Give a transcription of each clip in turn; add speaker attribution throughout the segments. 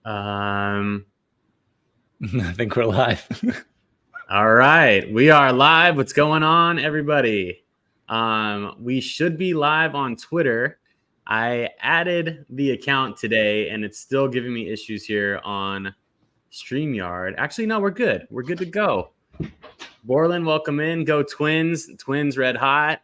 Speaker 1: I
Speaker 2: think we're live.
Speaker 1: All right, we are live. What's going on, everybody? We should be live on Twitter. I added the account today, and it's still giving me issues here on StreamYard. Actually, no, we're good. We're good to go. Borland, welcome in. Go Twins. Twins red hot.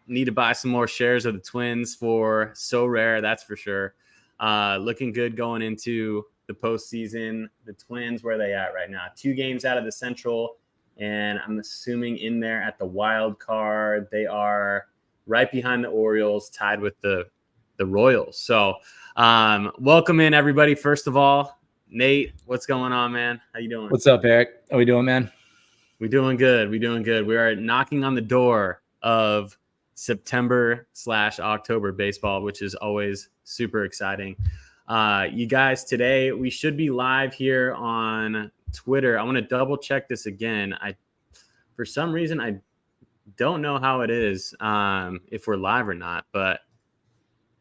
Speaker 1: Need to buy some more shares of the Twins for Sorare, that's for sure. Looking good going into the postseason. The Twins, where are they at right now? 2 games out of the Central, and I'm assuming in there at the wild card, they are right behind the Orioles, tied with the Royals. So welcome in, everybody. First of all, Nate, what's going on, man? How you doing?
Speaker 2: What's up, Eric? How we doing, man?
Speaker 1: We're doing good. We're doing good. We are knocking on the door of September/October baseball, which is always super exciting. You guys, today we should be live here on Twitter. I want to double check this again. For some reason, I don't know how it is, if we're live or not, but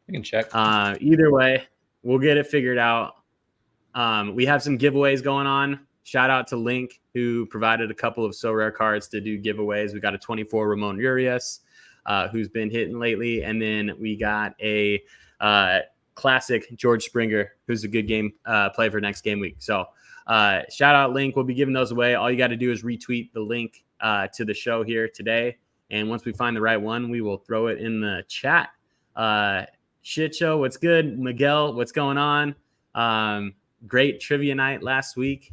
Speaker 2: I can check.
Speaker 1: Either way, we'll get it figured out. We have some giveaways going on. Shout out to Link, who provided a couple of Sorare cards to do giveaways. We got a 24 Ramon Urias, who's been hitting lately. And then we got a classic George Springer, who's a good game play for next game week. So shout out Link. We'll be giving those away. All you got to do is retweet the link to the show here today. And once we find the right one, we will throw it in the chat. Shit show, what's good? Miguel, what's going on? Great trivia night last night.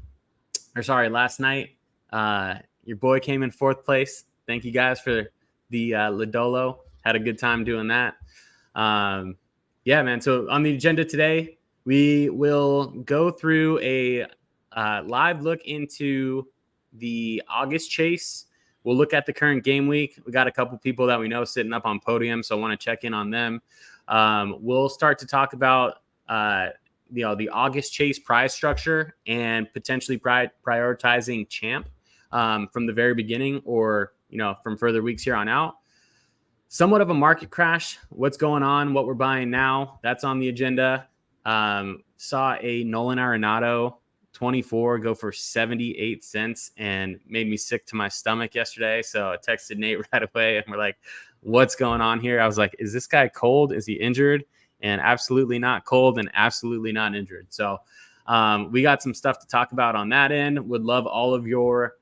Speaker 1: Your boy came in 4th place. Thank you guys for the Ladolo. Had a good time doing that. Yeah, man. So on the agenda today, we will go through a live look into the August chase. We'll look at the current game week. We got a couple people that we know sitting up on podium, so I want to check in on them. We'll start to talk about the August chase prize structure and potentially prioritizing champ from the very beginning, or from further weeks here on out. Somewhat of a market crash. What's going on? What we're buying now? That's on the agenda. Saw a Nolan Arenado 24 go for 78 cents and made me sick to my stomach yesterday. So I texted Nate right away and we're like, what's going on here? I was like, is this guy cold? Is he injured? And absolutely not cold and absolutely not injured. So we got some stuff to talk about on that end. Would love all of your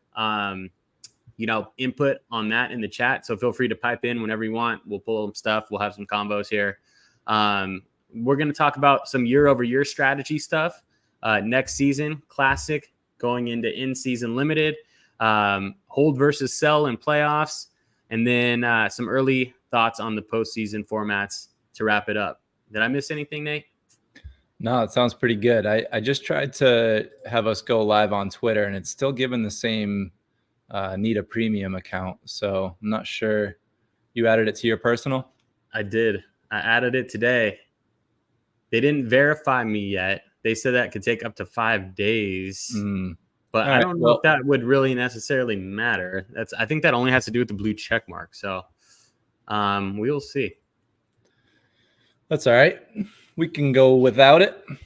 Speaker 1: input on that in the chat. So feel free to pipe in whenever you want. We'll pull some stuff. We'll have some combos here. We're going to talk about some year-over-year strategy stuff next season, classic, going into in-season limited, hold versus sell in playoffs, and then some early thoughts on the postseason formats to wrap it up. Did I miss anything, Nate?
Speaker 2: No, it sounds pretty good. I just tried to have us go live on Twitter, and it's still given the same need a premium account. So I'm not sure. You added it to your personal?
Speaker 1: I did. I added it today. They didn't verify me yet. They said that could take up to 5 days. But I don't know if that would really necessarily matter. I think that only has to do with the blue check mark. So we'll see.
Speaker 2: That's all right. We can go without it.
Speaker 1: It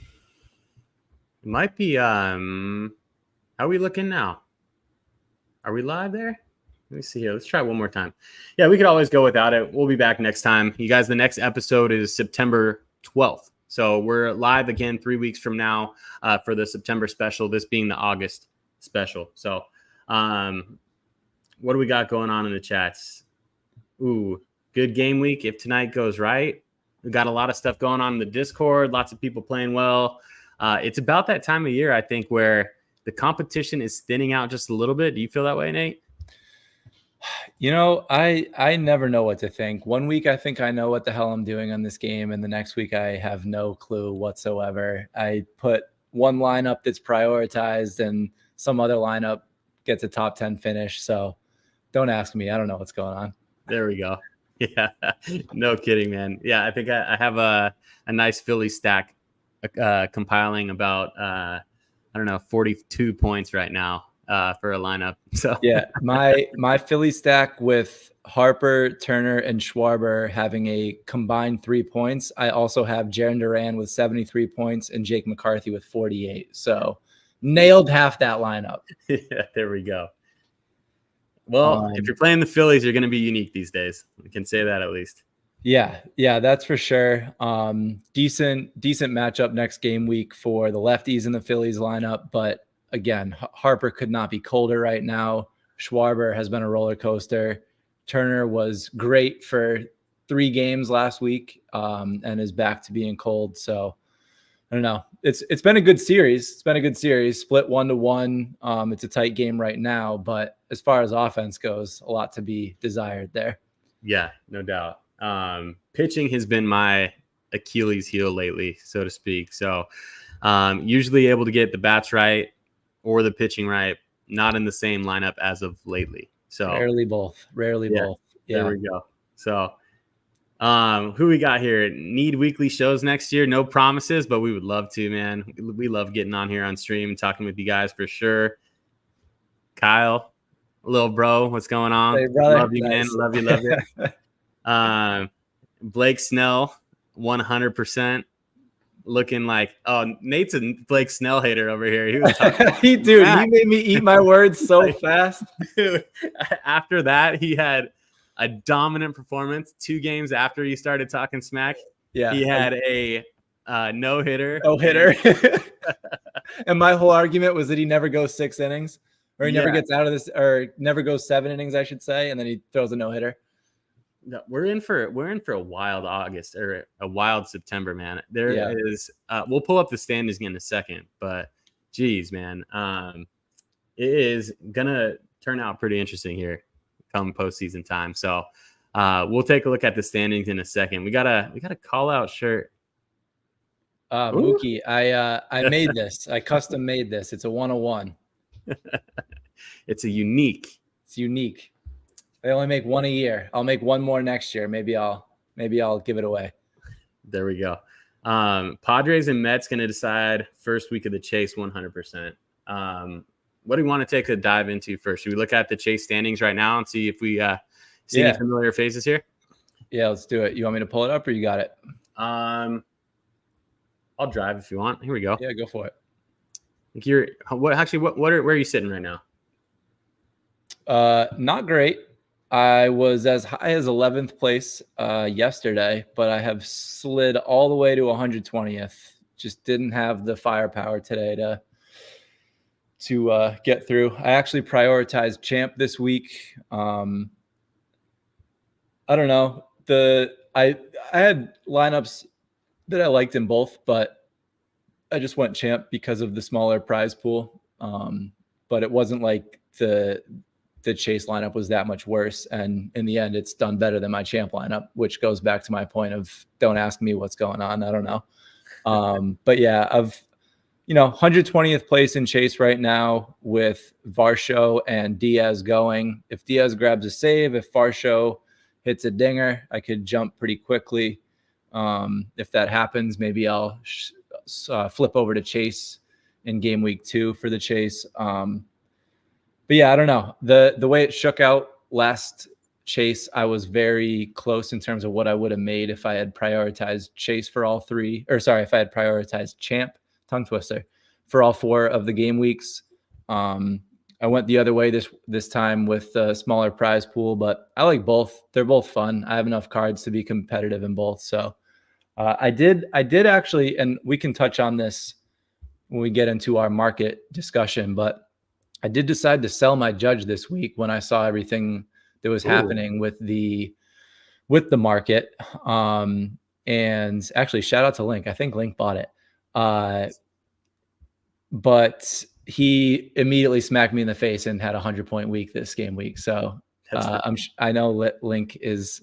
Speaker 1: might be. How are we looking now? Are we live there? Let me see here. Let's try one more time. Yeah, we could always go without it. We'll be back next time. You guys, the next episode is September 12th. So we're live again 3 weeks from now for the September special, this being the August special. So what do we got going on in the chats? Ooh, good game week if tonight goes right. We got a lot of stuff going on in the Discord, lots of people playing well. It's about that time of year, I think, where the competition is thinning out just a little bit. Do you feel that way, Nate?
Speaker 2: I never know what to think. 1 week, I think I know what the hell I'm doing on this game, and the next week, I have no clue whatsoever. I put one lineup that's prioritized, and some other lineup gets a top 10 finish. So don't ask me. I don't know what's going on.
Speaker 1: There we go. Yeah, no kidding, man. Yeah, I think I have a nice Philly stack compiling about, 42 points right now. for a lineup. So
Speaker 2: yeah, my Philly stack with Harper, Turner, and Schwarber having a combined 3 points. I also have Jarren Duran with 73 points and Jake McCarthy with 48. So nailed half that lineup.
Speaker 1: yeah, there we go. Well, if you're playing the Phillies, you're going to be unique these days. We can say that at least.
Speaker 2: Yeah, that's for sure. Decent matchup next game week for the lefties in the Phillies lineup. But again, Harper could not be colder right now. Schwarber has been a roller coaster. Turner was great for 3 games last week and is back to being cold. So I don't know. It's been a good series. It's been a good series. Split 1-1. It's a tight game right now, but as far as offense goes, a lot to be desired there.
Speaker 1: Yeah, no doubt. Pitching has been my Achilles heel lately, so to speak. So usually able to get the bats right or the pitching right, not in the same lineup as of lately. So
Speaker 2: rarely both. Yeah.
Speaker 1: There we go. So who we got here? Need weekly shows next year. No promises, but we would love to, man. We love getting on here on stream and talking with you guys for sure. Kyle, little bro, what's going on?
Speaker 2: Hey, brother.
Speaker 1: Love you, man. Love you. Blake Snell, 100%. Looking like, Nate's a Blake Snell hater over here. He was
Speaker 2: he made me eat my words so fast.
Speaker 1: Dude, after that, he had a dominant performance 2 games after he started talking smack.
Speaker 2: Yeah,
Speaker 1: he had a no-hitter.
Speaker 2: And my whole argument was that he never goes 6 innings, or he never gets out of this, or never goes 7 innings, I should say, and then he throws a no-hitter.
Speaker 1: No, we're in for a wild August or a wild September, man. There is we'll pull up the standings in a second, but geez, man, it is gonna turn out pretty interesting here come postseason time. So we'll take a look at the standings in a second. We got a call out shirt.
Speaker 2: Mookie, I made this. I custom made this. It's a 101.
Speaker 1: It's unique.
Speaker 2: They only make 1 a year. I'll make 1 more next year. Maybe I'll give it away.
Speaker 1: There we go. Padres and Mets going to decide first week of the Chase 100%. What do you want to take a dive into first? Should we look at the Chase standings right now and see if we see any familiar faces here?
Speaker 2: Yeah, let's do it. You want me to pull it up or you got it?
Speaker 1: I'll drive if you want. Here we go.
Speaker 2: Yeah, go for it.
Speaker 1: Where are you sitting right now?
Speaker 2: Not great. I was as high as 11th place yesterday, but I have slid all the way to 120th. Just didn't have the firepower today to get through. I actually prioritized champ this week. I don't know. I had lineups that I liked in both, but I just went champ because of the smaller prize pool. But it wasn't like the Chase lineup was that much worse. And in the end, it's done better than my champ lineup, which goes back to my point of don't ask me what's going on. I don't know. But yeah, 120th place in Chase right now with Varsho and Diaz going. If Diaz grabs a save, if Varsho hits a dinger, I could jump pretty quickly. If that happens, maybe I'll flip over to Chase in game week 2 for the Chase. But yeah, I don't know. The way it shook out last Chase, I was very close in terms of what I would have made if I had prioritized Chase for all 3, or sorry, if I had prioritized champ, tongue twister, for all 4 of the game weeks. I went the other way this time with the smaller prize pool, but I like both. They're both fun. I have enough cards to be competitive in both. So I did actually, and we can touch on this when we get into our market discussion, but I did decide to sell my judge this week when I saw everything that was happening with the market. And actually, shout out to Link. I think Link bought it. But he immediately smacked me in the face and had a 100-point week this game week. So I know Link is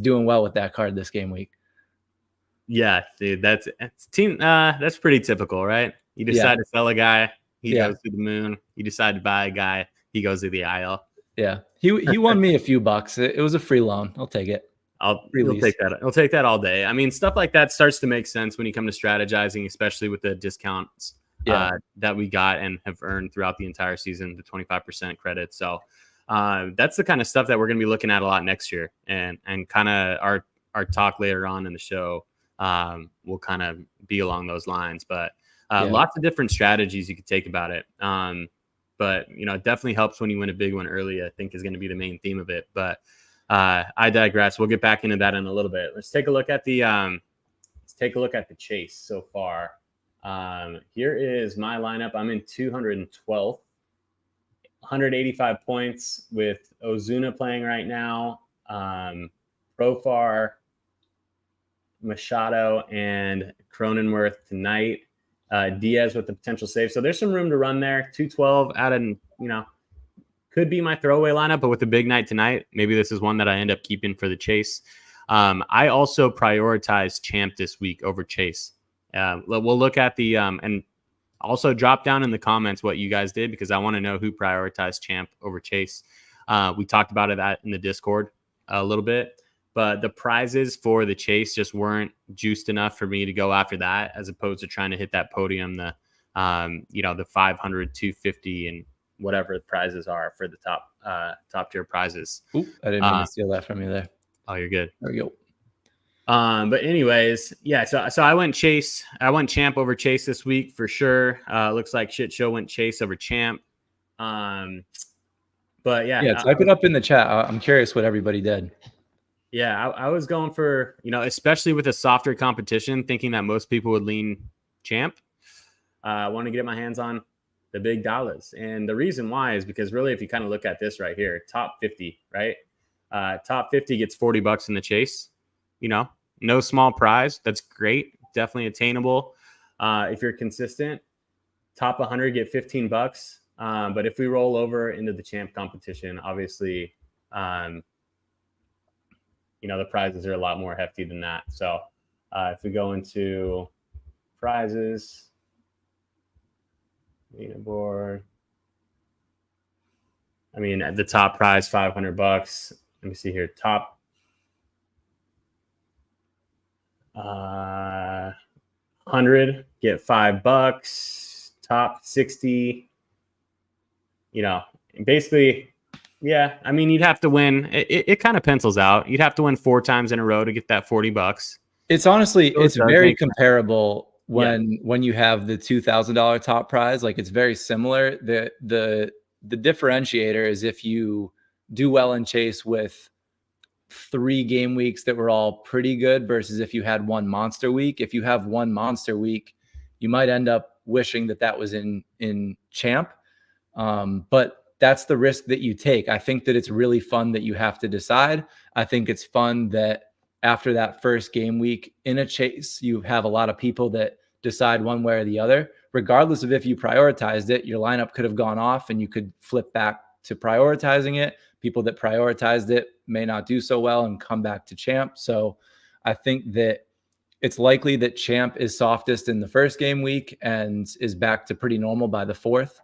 Speaker 2: doing well with that card this game week.
Speaker 1: Yeah, dude, that's pretty typical, right? You decide to sell a guy. He goes to the moon. You decide to buy a guy. He goes to the IL.
Speaker 2: Yeah. He won me a few bucks. It was a free loan. I'll take it.
Speaker 1: He'll take that. He'll take that all day. I mean, stuff like that starts to make sense when you come to strategizing, especially with the discounts that we got and have earned throughout the entire season, the 25% credit. So that's the kind of stuff that we're going to be looking at a lot next year, and kind of our talk later on in the show will kind of be along those lines. But lots of different strategies you could take about it. But it definitely helps when you win a big one early, I think, is going to be the main theme of it. But I digress. We'll get back into that in a little bit. Let's take a look at the chase so far. Here is my lineup. I'm in 212th, 185 points with Ozuna playing right now. Profar, Machado, and Cronenworth tonight. Diaz with the potential save. So there's some room to run there. 212 out of, could be my throwaway lineup, but with a big night tonight, maybe this is one that I end up keeping for the chase. I also prioritize Champ this week over Chase. We'll look at the and also drop down in the comments what you guys did, because I want to know who prioritized Champ over Chase. We talked about that in the Discord a little bit, but the prizes for the chase just weren't juiced enough for me to go after that, as opposed to trying to hit that podium, the 500, 250, and whatever the prizes are for the top tier prizes.
Speaker 2: Ooh, I didn't mean to steal that from you there.
Speaker 1: Oh, you're good.
Speaker 2: There we go.
Speaker 1: But anyways, yeah. So I went Chase. I went Champ over Chase this week for sure. Looks like Shit Show went Chase over Champ. But yeah,
Speaker 2: type it up in the chat. I'm curious what everybody did.
Speaker 1: Yeah, I was going for, especially with a softer competition, thinking that most people would lean Champ. I want to get my hands on the big dollars. And the reason why is because really, if you kind of look at this right here, top 50, right? Top 50 gets $40 in the chase. No small prize. That's great. Definitely attainable. If you're consistent, top 100 get $15. But if we roll over into the Champ competition, obviously, the prizes are a lot more hefty than that. So if we go into prizes, leaderboard, the top prize, $500. Let me see here. Top 100 get $5. Top 60, basically. Yeah, you'd have to win. It kind of pencils out. You'd have to win 4 times in a row to get that $40.
Speaker 2: It's honestly, it's very comparable when you have the $2,000 top prize. Like, it's very similar. The differentiator is if you do well in chase with 3 game weeks that were all pretty good versus if you had one monster week. If you have one monster week, you might end up wishing that was in Champ. But that's the risk that you take. I think that it's really fun that you have to decide. I think it's fun that after that first game week in a chase, you have a lot of people that decide one way or the other. Regardless of if you prioritized it, your lineup could have gone off and you could flip back to prioritizing it. People that prioritized it may not do so well and come back to Champ. So I think that it's likely that Champ is softest in the first game week and is back to pretty normal by the 4th.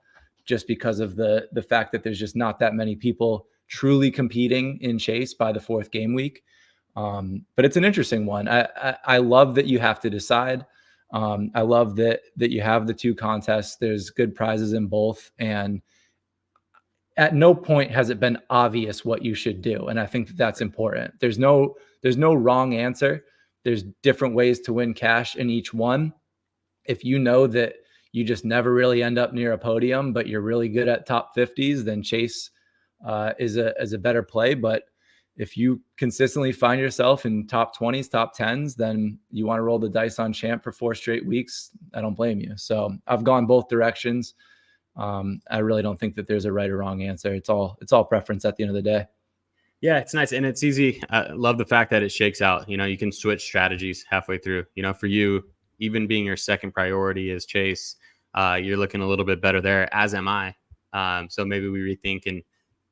Speaker 2: Just because of the fact that there's just not that many people truly competing in chase by the 4th game week. But it's an interesting one. I love that you have to decide. I love that you have the 2 contests. There's good prizes in both. And at no point has it been obvious what you should do. And I think that's important. There's no wrong answer. There's different ways to win cash in each one. If you know that you just never really end up near a podium, but you're really good at top 50s, then Chase is a better play. But if you consistently find yourself in top 20s, top 10s, then you want to roll the dice on Champ for 4 straight weeks. I don't blame you. So I've gone both directions. I really don't think that there's a right or wrong answer. It's all preference at the end of the day.
Speaker 1: Yeah, it's nice and it's easy. I love the fact that it shakes out. You can switch strategies halfway through. For you, even being your second priority is Chase, you're looking a little bit better there, as am I. So maybe we rethink and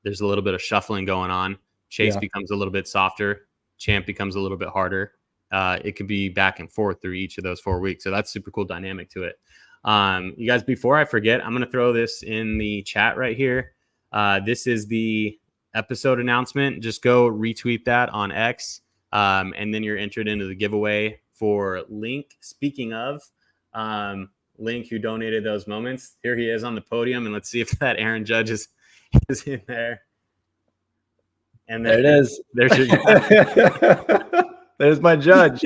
Speaker 1: there's a little bit of shuffling going on. Chase becomes a little bit softer. Champ becomes a little bit harder. It could be back and forth through each of those 4 weeks. So that's super cool dynamic to it. You guys, before I forget, I'm going to throw this in the chat right here. This is the episode announcement. Just go retweet that on X. And then you're entered into the giveaway for Link. Speaking of, Link, who donated those moments. Here he is on the podium, and let's see if that Aaron Judge is in there. And
Speaker 2: there it is.
Speaker 1: There's your
Speaker 2: There's my Judge.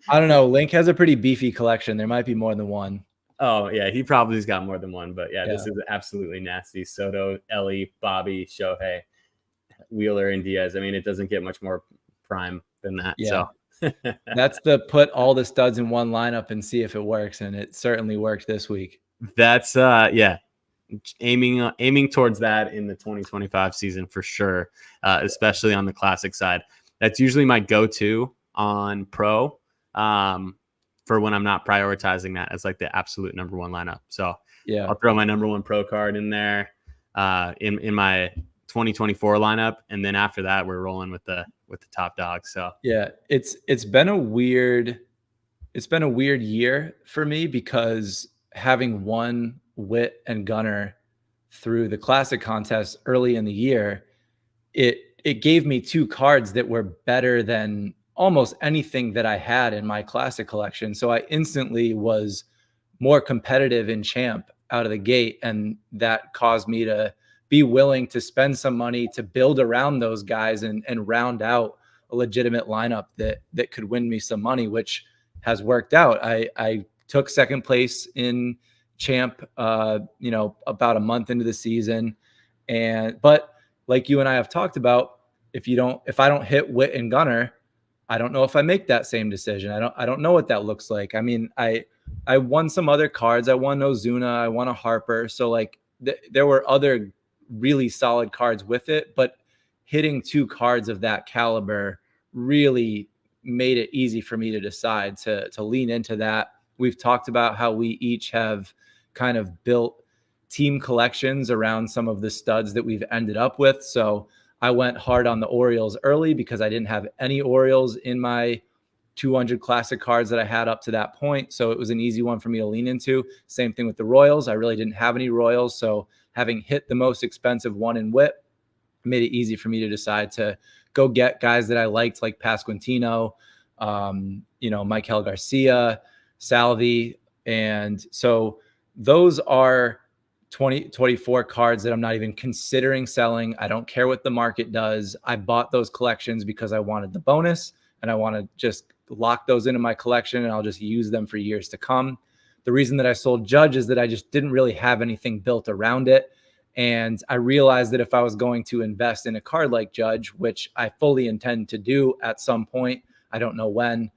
Speaker 2: I don't know. Link has a pretty beefy collection. There might be more than one.
Speaker 1: Oh, yeah. He probably's got more than one. But, yeah, this is absolutely nasty. Soto, Ellie, Bobby, Shohei, Wheeler, and Diaz. I mean, it doesn't get much more prime than that.
Speaker 2: Yeah.
Speaker 1: So
Speaker 2: that's the put all the studs in one lineup and see if it works. And it certainly worked this week.
Speaker 1: That's, aiming towards that in the 2025 season for sure, especially on the classic side. That's usually my go-to on pro. For when I'm not prioritizing that as like the absolute number one lineup. So yeah, I'll throw my number one pro card in there in my 2024 lineup. And then after that, we're rolling with the top dog. So
Speaker 2: yeah, it's been a weird year for me because having won Witt and Gunnar through the classic contest early in the year, it gave me two cards that were better than almost anything that I had in my classic collection. So I instantly was more competitive in champ out of the gate. And that caused me to be willing to spend some money to build around those guys and round out a legitimate lineup that could win me some money, which has worked out. I took second place in champ, about a month into the season. But like you and I have talked about, if I don't hit Witt and Gunnar, I don't know if I make that same decision. I don't know what that looks like. I mean, I won some other cards. I won Ozuna. I won a Harper. So like there were other really solid cards with it, but hitting two cards of that caliber really made it easy for me to decide to lean into that. We've talked about how we each have kind of built team collections around some of the studs that we've ended up with. So I went hard on the Orioles early because I didn't have any Orioles in my 200 classic cards that I had up to that point. So it was an easy one for me to lean into. Same thing with the Royals. I really didn't have any Royals. So having hit the most expensive one in Witt made it easy for me to decide to go get guys that I liked, like Pasquantino, Michael Garcia, Salvi. And so those are 24 cards that I'm not even considering selling. I don't care what the market does. I bought those collections because I wanted the bonus and I want to just lock those into my collection and I'll just use them for years to come. The reason that I sold Judge is that I just didn't really have anything built around it. And I realized that if I was going to invest in a card like Judge, which I fully intend to do at some point, I don't know when,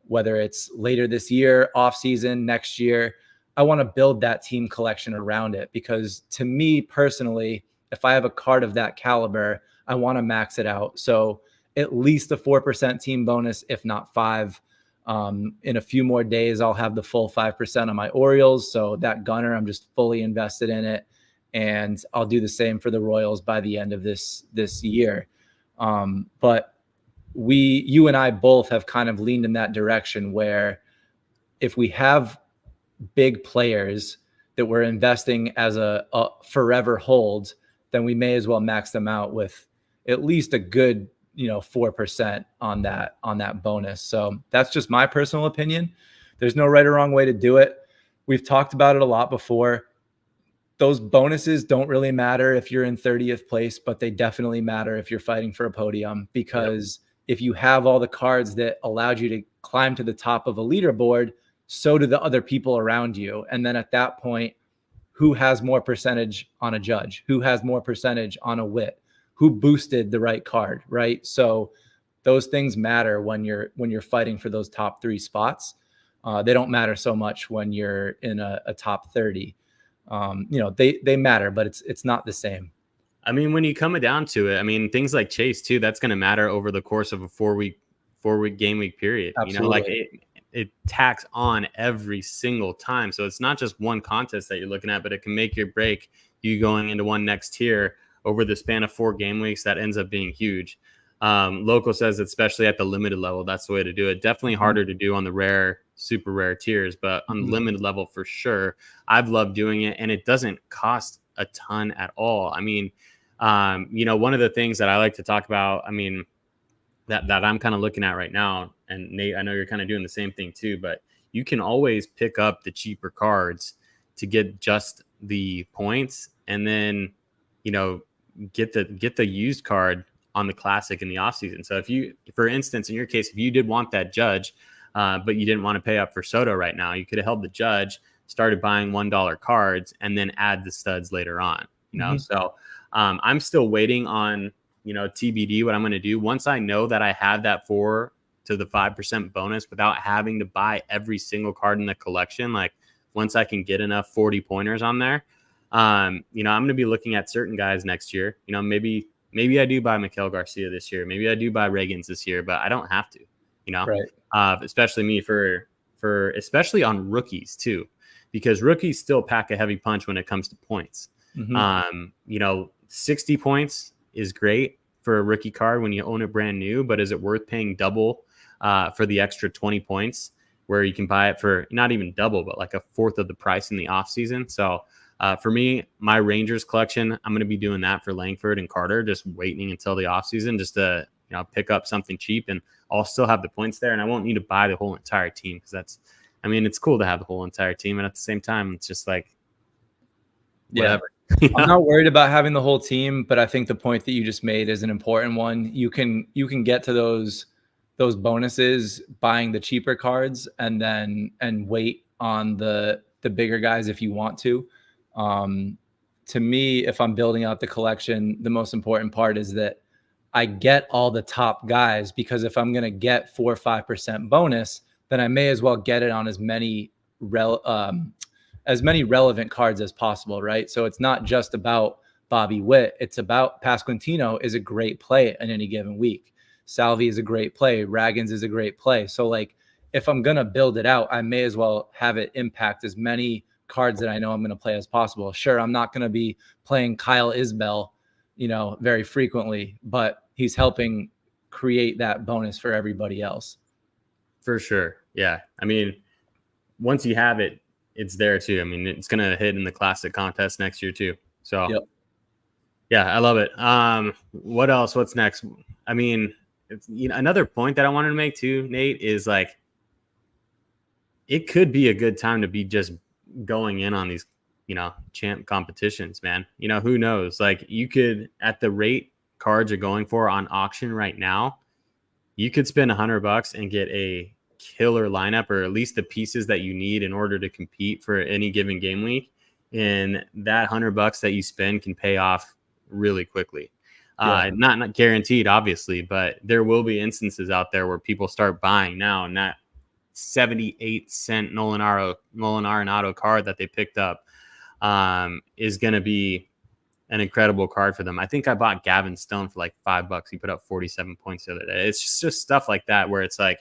Speaker 2: whether it's later this year, off season, next year, I want to build that team collection around it because to me personally, if I have a card of that caliber, I want to max it out. So at least a 4% team bonus, if not 5. In a few more days, I'll have the full 5% on my Orioles. So that Gunner, I'm just fully invested in it. And I'll do the same for the Royals by the end of this year. But you and I both have kind of leaned in that direction where if we have big players that we're investing as a forever hold, then we may as well max them out with at least a good 4% on that bonus. So that's just my personal opinion. There's no right or wrong way to do it. We've talked about it a lot before. Those bonuses don't really matter if you're in 30th place, but they definitely matter if you're fighting for a podium, because if you have all the cards that allowed you to climb to the top of a leaderboard, so do the other people around you. And then at that point, who has more percentage on a Judge? Who has more percentage on a Witt? Who boosted the right card, right? So those things matter when you're fighting for those top 3 spots. They don't matter so much when you're in a top 30. They matter, but it's not the same.
Speaker 1: I mean, when you come down to it, I mean, things like Chase too, that's going to matter over the course of a 4-week game week period.
Speaker 2: Absolutely.
Speaker 1: It tacks on every single time. So it's not just one contest that you're looking at, but it can make or break you going into one next tier over the span of 4 game weeks. That ends up being huge. Local says, especially at the limited level, that's the way to do it. Definitely harder to do on the rare, super rare tiers, but on the limited level for sure. I've loved doing it, and it doesn't cost a ton at all. I mean, one of the things that I like to talk about, I mean, that I'm kind of looking at right now, and Nate, I know you're kind of doing the same thing too, but you can always pick up the cheaper cards to get just the points, and then, get the used card on the classic in the offseason. So if you, for instance, in your case, if you did want that Judge, but you didn't want to pay up for Soto right now, you could have held the Judge, started buying $1 cards, and then add the studs later on. So I'm still waiting on, TBD what I'm going to do once I know that I have that 4 to the 5% bonus without having to buy every single card in the collection. Like, once I can get enough 40 pointers on there, I'm going to be looking at certain guys next year. Maybe I do buy Miguel Garcia this year. Maybe I do buy Reagans this year, but I don't have to,
Speaker 2: Right.
Speaker 1: Especially me for especially on rookies too, because rookies still pack a heavy punch when it comes to points. 60 points is great for a rookie card when you own it brand new, but is it worth paying double for the extra 20 points where you can buy it for not even double, but like a fourth of the price in the off season? So for me, my Rangers collection, I'm going to be doing that for Langford and Carter, just waiting until the offseason just to pick up something cheap, and I'll still have the points there, and I won't need to buy the whole entire team, because it's cool to have the whole entire team, and at the same time, it's just like whatever.
Speaker 2: I'm not worried about having the whole team, but I think the point that you just made is an important one. You can get to those bonuses buying the cheaper cards and wait on the bigger guys if you want to. To me, if I'm building out the collection, the most important part is that I get all the top guys, because if I'm going to get 4 or 5% bonus, then I may as well get it on as many relevant cards as possible, right? So it's not just about Bobby Witt. It's about Pasquantino is a great play in any given week. Salvi is a great play. Raggins is a great play. So like, if I'm going to build it out, I may as well have it impact as many cards that I know I'm going to play as possible. Sure, I'm not going to be playing Kyle Isbell, very frequently, but he's helping create that bonus for everybody else.
Speaker 1: For sure. Yeah. Once you have it, it's there too. It's going to hit in the classic contest next year too. So
Speaker 2: yep.
Speaker 1: Yeah, I love it. What else? What's next? It's, another point that I wanted to make too, Nate, is like, it could be a good time to be just going in on these, champ competitions, man. Who knows? Like, you could, at the rate cards are going for on auction right now, you could spend $100 and get a killer lineup, or at least the pieces that you need in order to compete for any given game week. And that $100 that you spend can pay off really quickly. Not guaranteed, obviously, but there will be instances out there where people start buying now, and that 78-cent Nolan Arenado card that they picked up is going to be an incredible card for them. I think I bought Gavin Stone for like $5. He put up 47 points the other day. It's just stuff like that where it's like,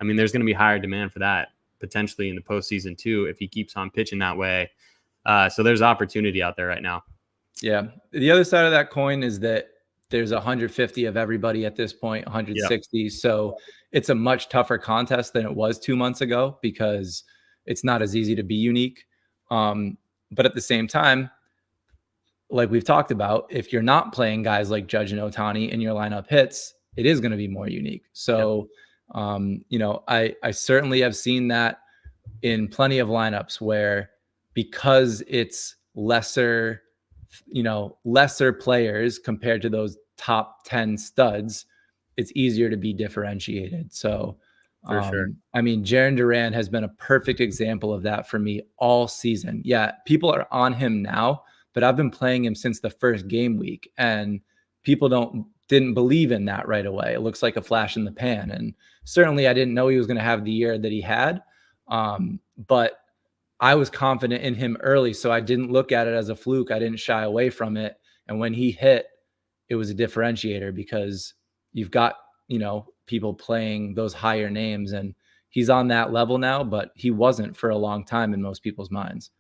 Speaker 1: there's going to be higher demand for that potentially in the postseason too, if he keeps on pitching that way. So there's opportunity out there right now.
Speaker 2: Yeah. The other side of that coin is that there's 150 of everybody at this point, 160. Yep. So it's a much tougher contest than it was 2 months ago, because it's not as easy to be unique. But at the same time, like we've talked about, if you're not playing guys like Judge and Ohtani and your lineup hits, it is going to be more unique. So, yep. I certainly have seen that in plenty of lineups where, because it's lesser players compared to those top 10 studs, it's easier to be differentiated. So,
Speaker 1: for sure.
Speaker 2: Jarren Duran has been a perfect example of that for me all season. Yeah, people are on him now, but I've been playing him since the first game week, and people didn't believe in that right away. It looks like a flash in the pan, and certainly I didn't know he was going to have the year that he had, but I was confident in him early, so I didn't look at it as a fluke. I didn't shy away from it, and when he hit, it was a differentiator, because you've got people playing those higher names, and he's on that level now, but he wasn't for a long time in most people's minds.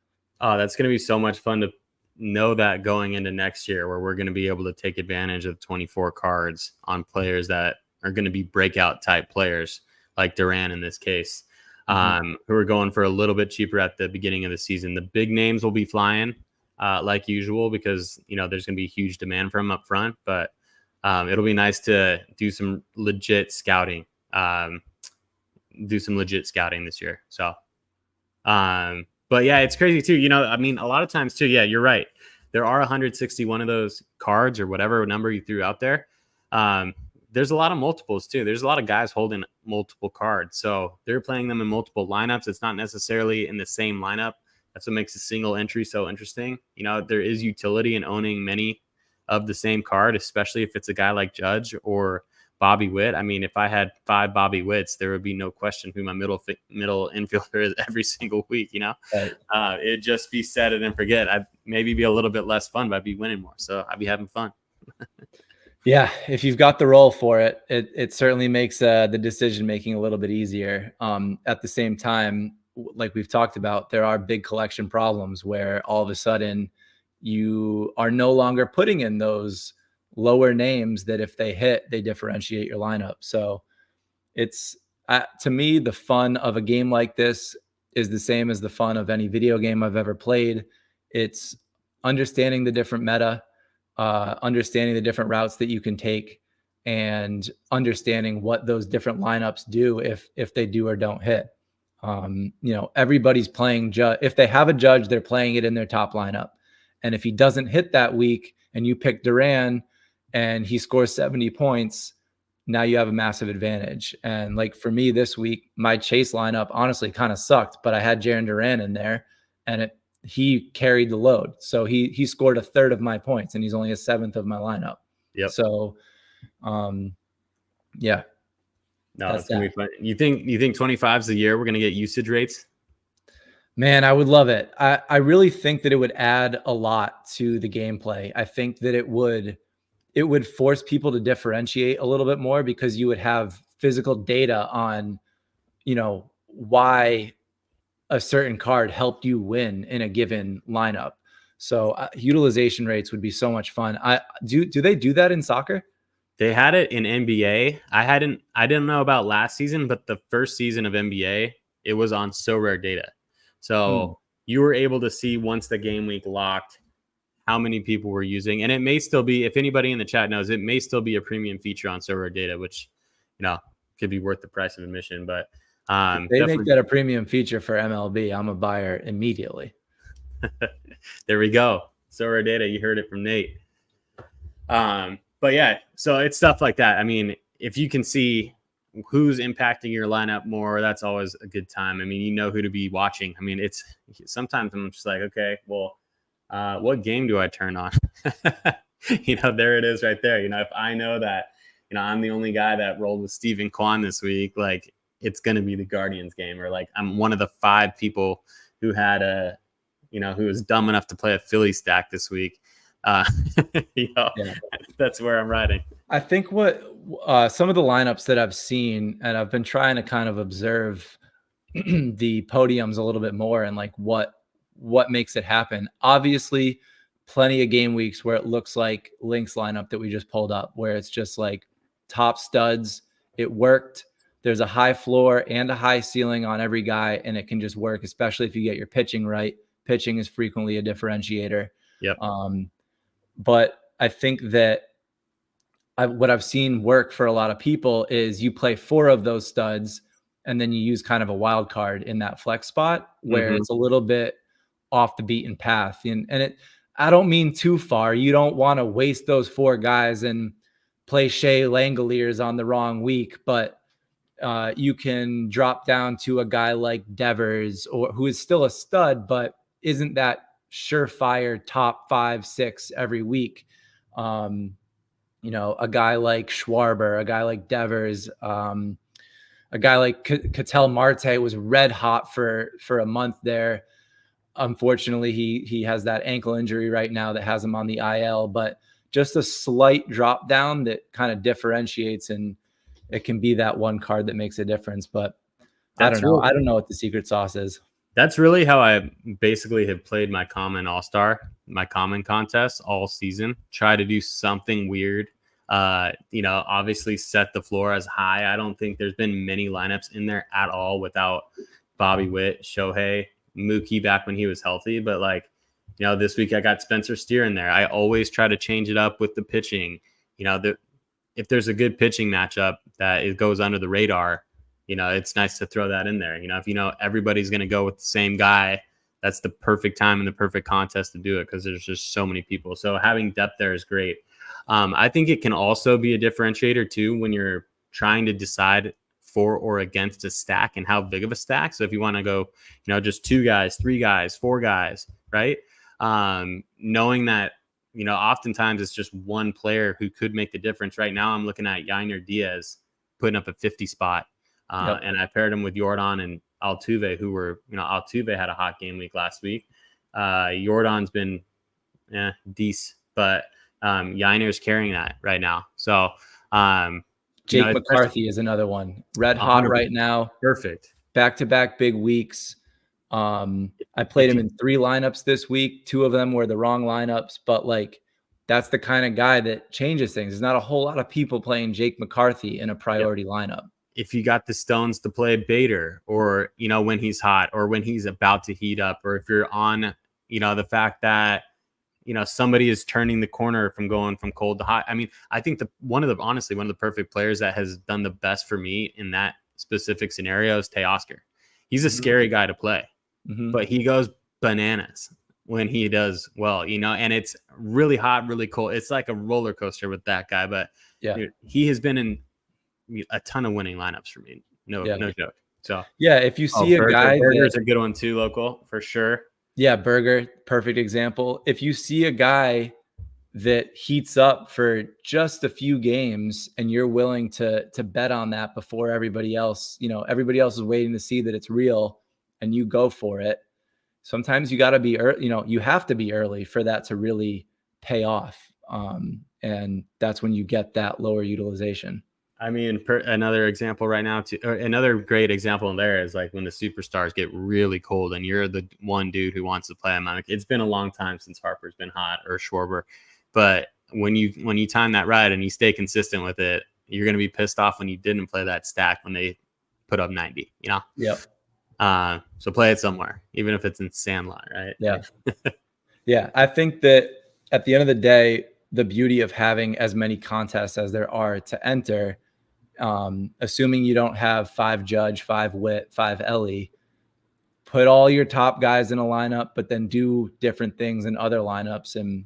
Speaker 1: Oh, that's going to be so much fun to know that going into next year, where we're going to be able to take advantage of 24 cards on players that are going to be breakout type players, like Duran in this case, who are going for a little bit cheaper at the beginning of the season. The big names will be flying like usual, because there's going to be huge demand for them up front, but it'll be nice to do some legit scouting this year. So But yeah, it's crazy too. I mean, a lot of times too. Yeah, you're right. There are 161 of those cards or whatever number you threw out there. Um, there's a lot of multiples too. There's a lot of guys holding multiple cards, so they're playing them in multiple lineups. It's not necessarily in the same lineup. That's what makes a single entry so interesting. There is utility in owning many of the same card, especially if it's a guy like Judge or Bobby Witt. I mean, if I had 5 Bobby Witts, there would be no question who my middle infielder is every single week.
Speaker 2: Right.
Speaker 1: It'd just be set it and forget. I'd maybe be a little bit less fun, but I'd be winning more. So I'd be having fun.
Speaker 2: Yeah, if you've got the role for it, it certainly makes the decision making a little bit easier. At the same time, like we've talked about, there are big collection problems where all of a sudden you are no longer putting in those lower names that if they hit, they differentiate your lineup. So it's to me, the fun of a game like this is the same as the fun of any video game I've ever played. It's understanding the different meta, understanding the different routes that you can take, and understanding what those different lineups do if they do or don't hit. Everybody's playing if they have a Judge, they're playing it in their top lineup. And if he doesn't hit that week and you pick Duran and he scores 70 points, now you have a massive advantage. And like for me this week, my chase lineup honestly kind of sucked, but I had Jarren Duran in there and he carried the load. So he scored a third of my points and he's only a seventh of my lineup.
Speaker 1: Yep.
Speaker 2: So, yeah.
Speaker 1: No, it's going to be fun. You think 25 is the year we're going to get usage rates?
Speaker 2: Man, I would love it. I really think that it would add a lot to the gameplay. I think that it would force people to differentiate a little bit more because you would have physical data on, why a certain card helped you win in a given lineup. So utilization rates would be so much fun. Do they do that in soccer?
Speaker 1: They had it in NBA. I didn't know about last season, but the first season of NBA, it was on Sorare data. So you were able to see once the game week locked how many people were using. And it may still be, if anybody in the chat knows, it may still be a premium feature on Sorare data, which, could be worth the price of admission. But
Speaker 2: they make that a premium feature for MLB. I'm a buyer immediately.
Speaker 1: There we go. Sorare data. You heard it from Nate. But yeah, so it's stuff like that. I mean, if you can see who's impacting your lineup more, that's always a good time. I mean, you know who to be watching. I mean, it's sometimes I'm just like, okay, well, what game do I turn on? There it is right there. If I know that, I'm the only guy that rolled with Steven Kwan this week, like it's going to be the Guardians game, or like I'm one of the 5 people who had who was dumb enough to play a Philly stack this week. That's where I'm riding.
Speaker 2: I think what some of the lineups that I've seen, and I've been trying to kind of observe the podiums a little bit more and like what makes it happen. Obviously, plenty of game weeks where it looks like Link's lineup that we just pulled up, where it's just like top studs. It worked. There's a high floor and a high ceiling on every guy, and it can just work, especially if you get your pitching right. Pitching is frequently a differentiator.
Speaker 1: Yep.
Speaker 2: But I think that what I've seen work for a lot of people is you play 4 of those studs and then you use kind of a wild card in that flex spot where it's a little bit off the beaten path. And I don't mean too far. You don't want to waste those 4 guys and play Shea Langoliers on the wrong week, but you can drop down to a guy like Devers, or who is still a stud, but isn't that surefire top 5, 6 every week. A guy like Schwarber, a guy like Devers, a guy like Ketel Marte was red hot for a month there. Unfortunately, he has that ankle injury right now that has him on the IL, but just a slight drop down that kind of differentiates, and it can be that one card that makes a difference. But I don't know. I don't know what the secret sauce is.
Speaker 1: That's really how I basically have played my common all-star, my common contest all season. Try to do something weird. Obviously set the floor as high. I don't think there's been many lineups in there at all without Bobby Witt, Shohei, Mookie back when he was healthy. But this week I got Spencer Steer in there. I always try to change it up with the pitching. If there's a good pitching matchup that it goes under the radar, it's nice to throw that in there. If everybody's going to go with the same guy, that's the perfect time and the perfect contest to do it, because there's just so many people. So having depth there is great. I think it can also be a differentiator too when you're trying to decide for or against a stack and how big of a stack. So if you want to go, just 2 guys, 3 guys, 4 guys, right? Knowing that, oftentimes it's just one player who could make the difference. Right now, I'm looking at Yainer Diaz putting up a 50 spot. And I paired him with Jordan and Altuve, who were, Altuve had a hot game week last week. Jordan's been decent, but Yainer's carrying that right now. So
Speaker 2: Jake McCarthy is another one. Red hot right now.
Speaker 1: Perfect.
Speaker 2: Back-to-back big weeks. I played him in 3 lineups this week. 2 of them were the wrong lineups, but that's the kind of guy that changes things. There's not a whole lot of people playing Jake McCarthy in a priority lineup. If
Speaker 1: you got the stones to play Bader, or, when he's hot, or when he's about to heat up, or if you're on, the fact that, somebody is turning the corner from going from cold to hot. I mean, I think one of the perfect players that has done the best for me in that specific scenario is Teoscar. He's a scary guy to play, but he goes bananas when he does well, and it's really hot, really cold. It's like a roller coaster with that guy, but dude, he has been in a ton of winning lineups for me. No joke. So
Speaker 2: if you see a guy,
Speaker 1: Burger's a good one too, local for sure.
Speaker 2: Yeah, Burger, perfect example. If you see a guy that heats up for just a few games and you're willing to bet on that before everybody else, everybody else is waiting to see that it's real, and you go for it. Sometimes you got to be you have to be early for that to really pay off. And that's when you get that lower utilization.
Speaker 1: I mean, another example right now, another great example in there is when the superstars get really cold and you're the one dude who wants to play them. It's been a long time since Harper's been hot, or Schwarber, but when you time that right and you stay consistent with it, you're going to be pissed off when you didn't play that stack when they put up 90.
Speaker 2: Yep.
Speaker 1: So play it somewhere, even if it's in Sandlot, right?
Speaker 2: Yeah. Yeah, I think that at the end of the day, the beauty of having as many contests as there are to enter, assuming you don't have 5 Judge, 5 Witt, 5 Ellie, put all your top guys in a lineup, but then do different things in other lineups and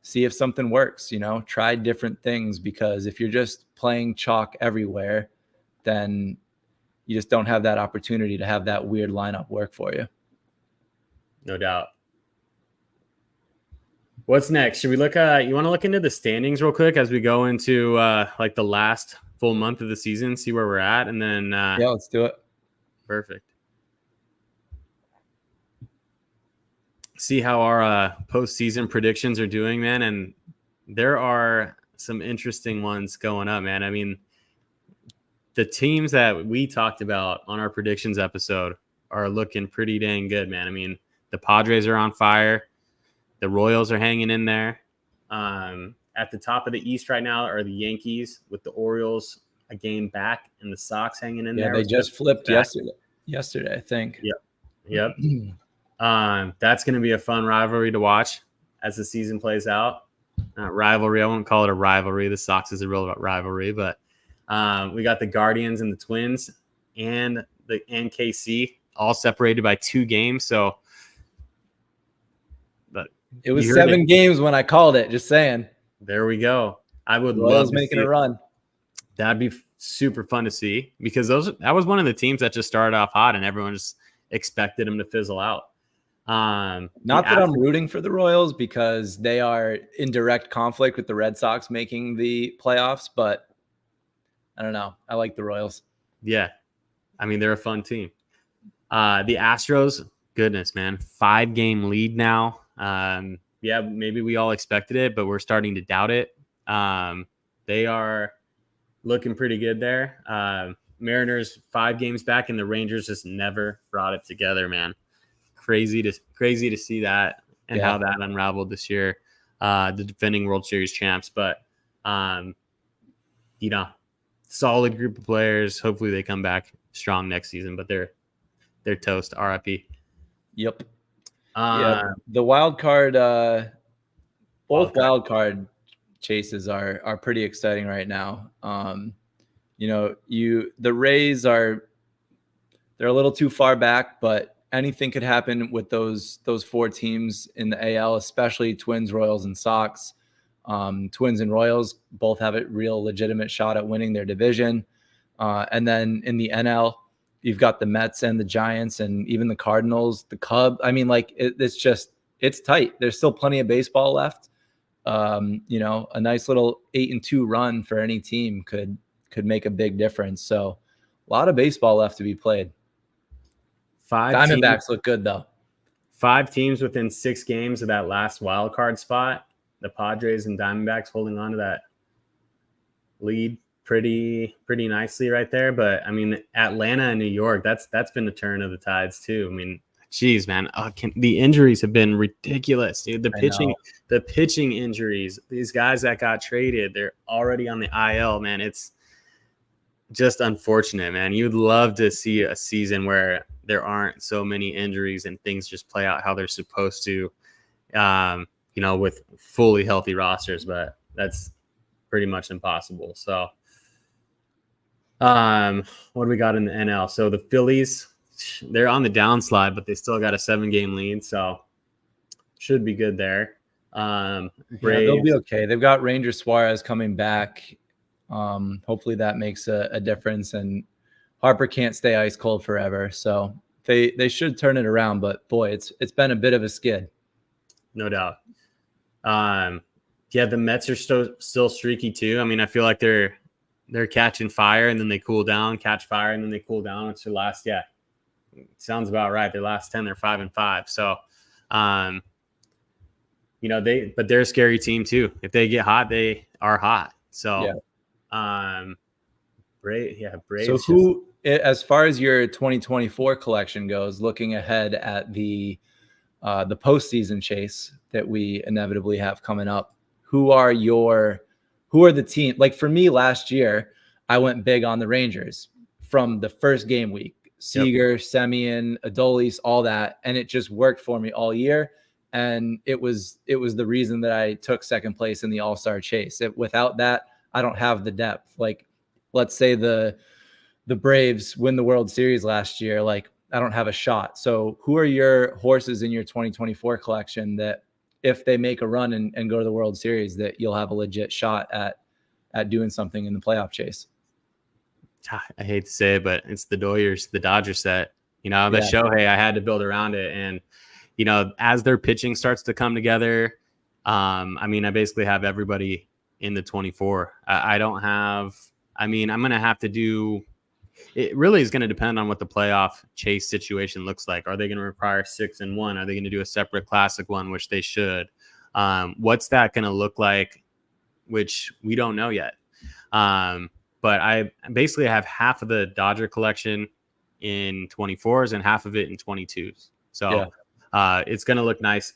Speaker 2: see if something works. Try different things, because if you're just playing chalk everywhere, then you just don't have that opportunity to have that weird lineup work for you.
Speaker 1: No doubt. What's next? Should we look you want to look into the standings real quick as we go into the last full month of the season, see where we're at, and then
Speaker 2: yeah, let's do it.
Speaker 1: Perfect. See how our postseason predictions are doing, man, and there are some interesting ones going up, man. I mean, the teams that we talked about on our predictions episode are looking pretty dang good, man. I mean, the Padres are on fire. The Royals are hanging in there. At the top of the East right now are the Yankees, with the Orioles a game back, and the Sox hanging in there.
Speaker 2: Yeah, they just flipped yesterday, I think.
Speaker 1: Yep. That's going to be a fun rivalry to watch as the season plays out. Rivalry, I won't call it a rivalry. The Sox is a real rivalry, but we got the Guardians and the Twins and the NKC all separated by 2 games. So, but
Speaker 2: it was 7 games when I called it. Just saying.
Speaker 1: There we go. I would
Speaker 2: Royals
Speaker 1: love
Speaker 2: making a run.
Speaker 1: That'd be super fun to see, because that was one of the teams that just started off hot and everyone just expected them to fizzle out.
Speaker 2: Not that I'm rooting for the Royals, because they are in direct conflict with the Red Sox making the playoffs, but I don't know. I like the Royals.
Speaker 1: Yeah. I mean, they're a fun team. The Astros, goodness, man, 5-game lead now. Yeah, maybe we all expected it, but we're starting to doubt it. They are looking pretty good there. Mariners 5 games back, and the Rangers just never brought it together, man. Crazy to see that and how that unraveled this year. The defending World Series champs, but solid group of players. Hopefully they come back strong next season, but they're toast. RIP.
Speaker 2: Yep. The wild card, both wild card chases are pretty exciting right now. The Rays are they're a little too far back, but anything could happen with those 4 teams in the AL, especially Twins, Royals, and Sox. Twins and Royals both have a real legitimate shot at winning their division. And then in the NL, you've got the Mets and the Giants and even the Cardinals, the Cubs. I mean, like it's tight. There's still plenty of baseball left. A nice little 8-2 run for any team could make a big difference. So a lot of baseball left to be played. Diamondbacks look good though.
Speaker 1: 5 teams within 6 games of that last wild card spot. The Padres and Diamondbacks holding on to that lead pretty nicely right there. But I mean, Atlanta and New York, that's been the turn of the tides too. I mean, geez, man, the injuries have been ridiculous, dude. The pitching injuries, these guys that got traded, they're already on the IL, man. It's just unfortunate, man. You'd love to see a season where there aren't so many injuries and things just play out how they're supposed to, with fully healthy rosters, but that's pretty much impossible. So, what do we got in the NL? So the Phillies, they're on the downslide, but they still got a 7-game lead, so should be good there.
Speaker 2: Braves, they'll be okay. They've got Ranger Suarez coming back. Hopefully that makes a difference, and Harper can't stay ice cold forever, so they should turn it around. But boy, it's been a bit of a skid,
Speaker 1: no doubt. The Mets are still streaky too. I mean, I feel like they're catching fire and then they cool down, catch fire and then they cool down. It's their last, sounds about right. Their last 10, they're 5-5. So, but they're a scary team too. If they get hot, they are hot. So, Braves.
Speaker 2: So who, as far as your 2024 collection goes, looking ahead at the postseason chase that we inevitably have coming up, who are the team? Like for me last year, I went big on the Rangers from the first game week. Seager, Semien, Adolis, all that, and it just worked for me all year. And it was the reason that I took second place in the All-Star chase. Without that, I don't have the depth. Like, let's say the Braves win the World Series last year, like I don't have a shot. So who are your horses in your 2024 collection that if they make a run and go to the World Series, that you'll have a legit shot at doing something in the playoff chase?
Speaker 1: I hate to say it, but it's the Dodgers set. Shohei, I had to build around it. And, as their pitching starts to come together, I basically have everybody in the 24. I'm going to have to do, it really is going to depend on what the playoff chase situation looks like. Are they going to require 6-1? Are they going to do a separate classic one, which they should? What's that going to look like, which we don't know yet. But I basically have half of the Dodger collection in 24s and half of it in 22s. So it's going to look nice.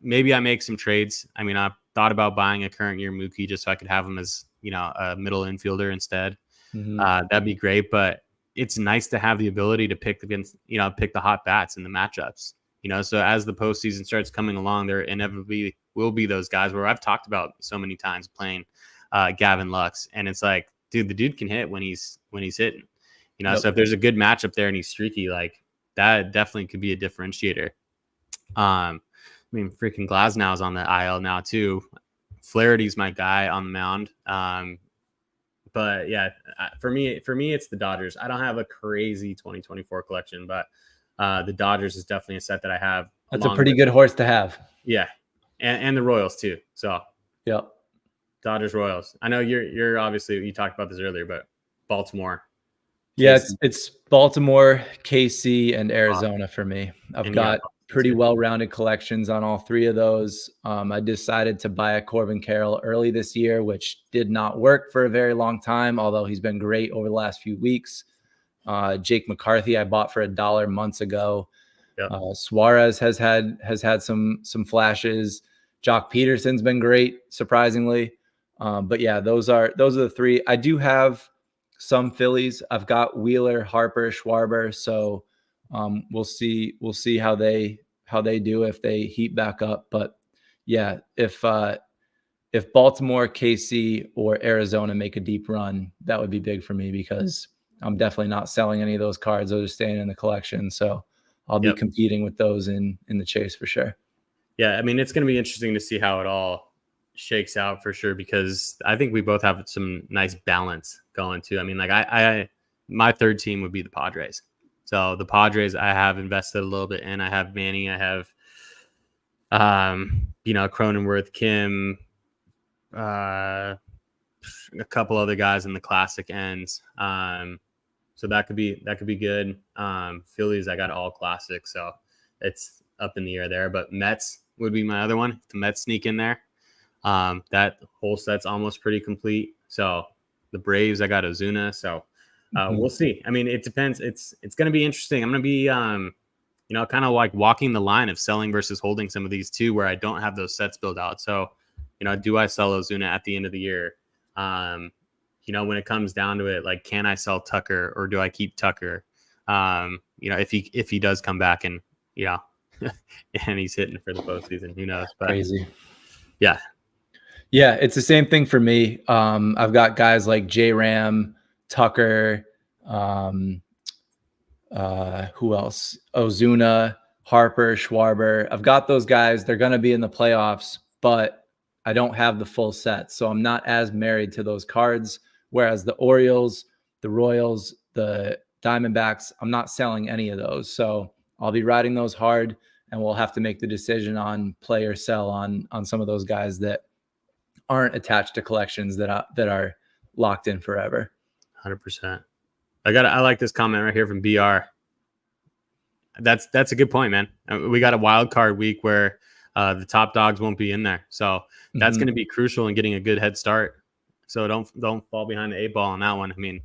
Speaker 1: Maybe I make some trades. I mean, I've thought about buying a current year Mookie just so I could have him as, a middle infielder instead. Mm-hmm. That'd be great. But it's nice to have the ability to pick the hot bats in the matchups. So as the postseason starts coming along, there inevitably will be those guys where I've talked about so many times playing Gavin Lux. And it's like, dude, the dude can hit when he's hitting, So if there's a good matchup there and he's streaky, like that definitely could be a differentiator. Freaking Glasnow's on the IL now too. Flaherty's my guy on the mound. But for me, it's the Dodgers. I don't have a crazy 2024 collection, but the Dodgers is definitely a set that I have.
Speaker 2: That's a pretty good horse to have.
Speaker 1: Yeah. And the Royals too. So
Speaker 2: yep.
Speaker 1: Dodgers, Royals. I know you're obviously, you talked about this earlier, but Baltimore.
Speaker 2: Yeah, it's Baltimore, KC, and Arizona for me. I've got pretty well-rounded collections on all 3 of those. I decided to buy a Corbin Carroll early this year, which did not work for a very long time, although he's been great over the last few weeks. Jake McCarthy I bought for $1 months ago. Yep. Suarez has had some flashes. Jock Peterson's been great, surprisingly. But yeah, those are the 3. I do have some Phillies. I've got Wheeler, Harper, Schwarber. So we'll see how they do if they heat back up. But yeah, if Baltimore, KC, or Arizona make a deep run, that would be big for me because I'm definitely not selling any of those cards. Those are staying in the collection. So I'll be competing with those in the chase for sure.
Speaker 1: Yeah, I mean, it's going to be interesting to see how it all shakes out for sure, because I think we both have some nice balance going too. I mean, like my third team would be the Padres. So the Padres, I have invested a little bit in. I have Manny, I have, Cronenworth, Kim, a couple other guys in the classic ends. So that could be good. Phillies, I got all classic, so it's up in the air there. But Mets would be my other one. If the Mets sneak in there, that whole set's almost pretty complete. So the Braves, I got Ozuna. So we'll see. I mean, it depends. It's going to be interesting. I'm going to be, kind of like walking the line of selling versus holding some of these too, where I don't have those sets built out. So, do I sell Ozuna at the end of the year? When it comes down to it, like, can I sell Tucker or do I keep Tucker? If he does come back and, and he's hitting for the postseason, who knows? But
Speaker 2: crazy.
Speaker 1: Yeah.
Speaker 2: Yeah. It's the same thing for me. I've got guys like J-Ram, Tucker, who else? Ozuna, Harper, Schwarber. I've got those guys. They're going to be in the playoffs, but I don't have the full set. So I'm not as married to those cards. Whereas the Orioles, the Royals, the Diamondbacks, I'm not selling any of those. So I'll be riding those hard, and we'll have to make the decision on play or sell on some of those guys that aren't attached to collections that are locked in forever.
Speaker 1: 100%. I like this comment right here from BR. That's a good point, man. We got a wild card week where the top dogs won't be in there. So that's going to be crucial in getting a good head start. So don't fall behind the 8 ball on that one. I mean,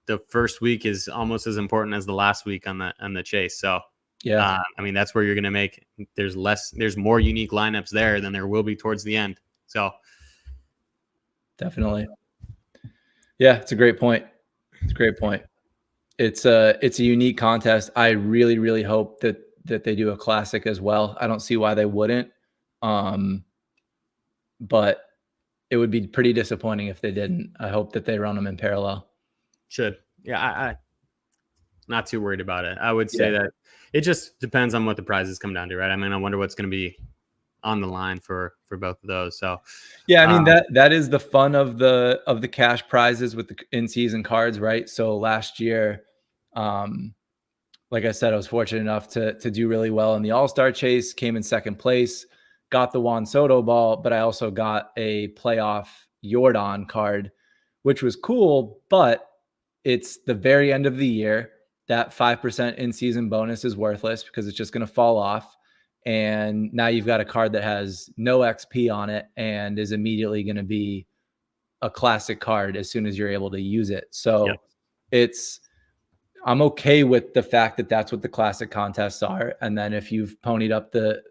Speaker 1: the first week is almost as important as the last week on the chase. So
Speaker 2: yeah,
Speaker 1: I mean, that's where you're going to make, there's more unique lineups there than there will be towards the end. So
Speaker 2: definitely. Yeah, it's a great point. It's a unique contest. I really, really hope that they do a classic as well. I don't see why they wouldn't. But it would be pretty disappointing if they didn't. I hope that they run them in parallel.
Speaker 1: Should. Yeah, I not too worried about it. I would say that it just depends on what the prizes come down to, right? I mean, I wonder what's going to be on the line for both of those. So
Speaker 2: yeah, I mean, that is the fun of the cash prizes with the in-season cards, right? So last year, like I said, I was fortunate enough to do really well in the All-Star chase, came in second place, got the Juan Soto ball, but I also got a playoff Yordan card, which was cool, but it's the very end of the year. That 5% in-season bonus is worthless because it's just going to fall off. And now you've got a card that has no XP on it and is immediately going to be a classic card as soon as you're able to use it. So I'm okay with the fact that that's what the classic contests are. And then if you've ponied up the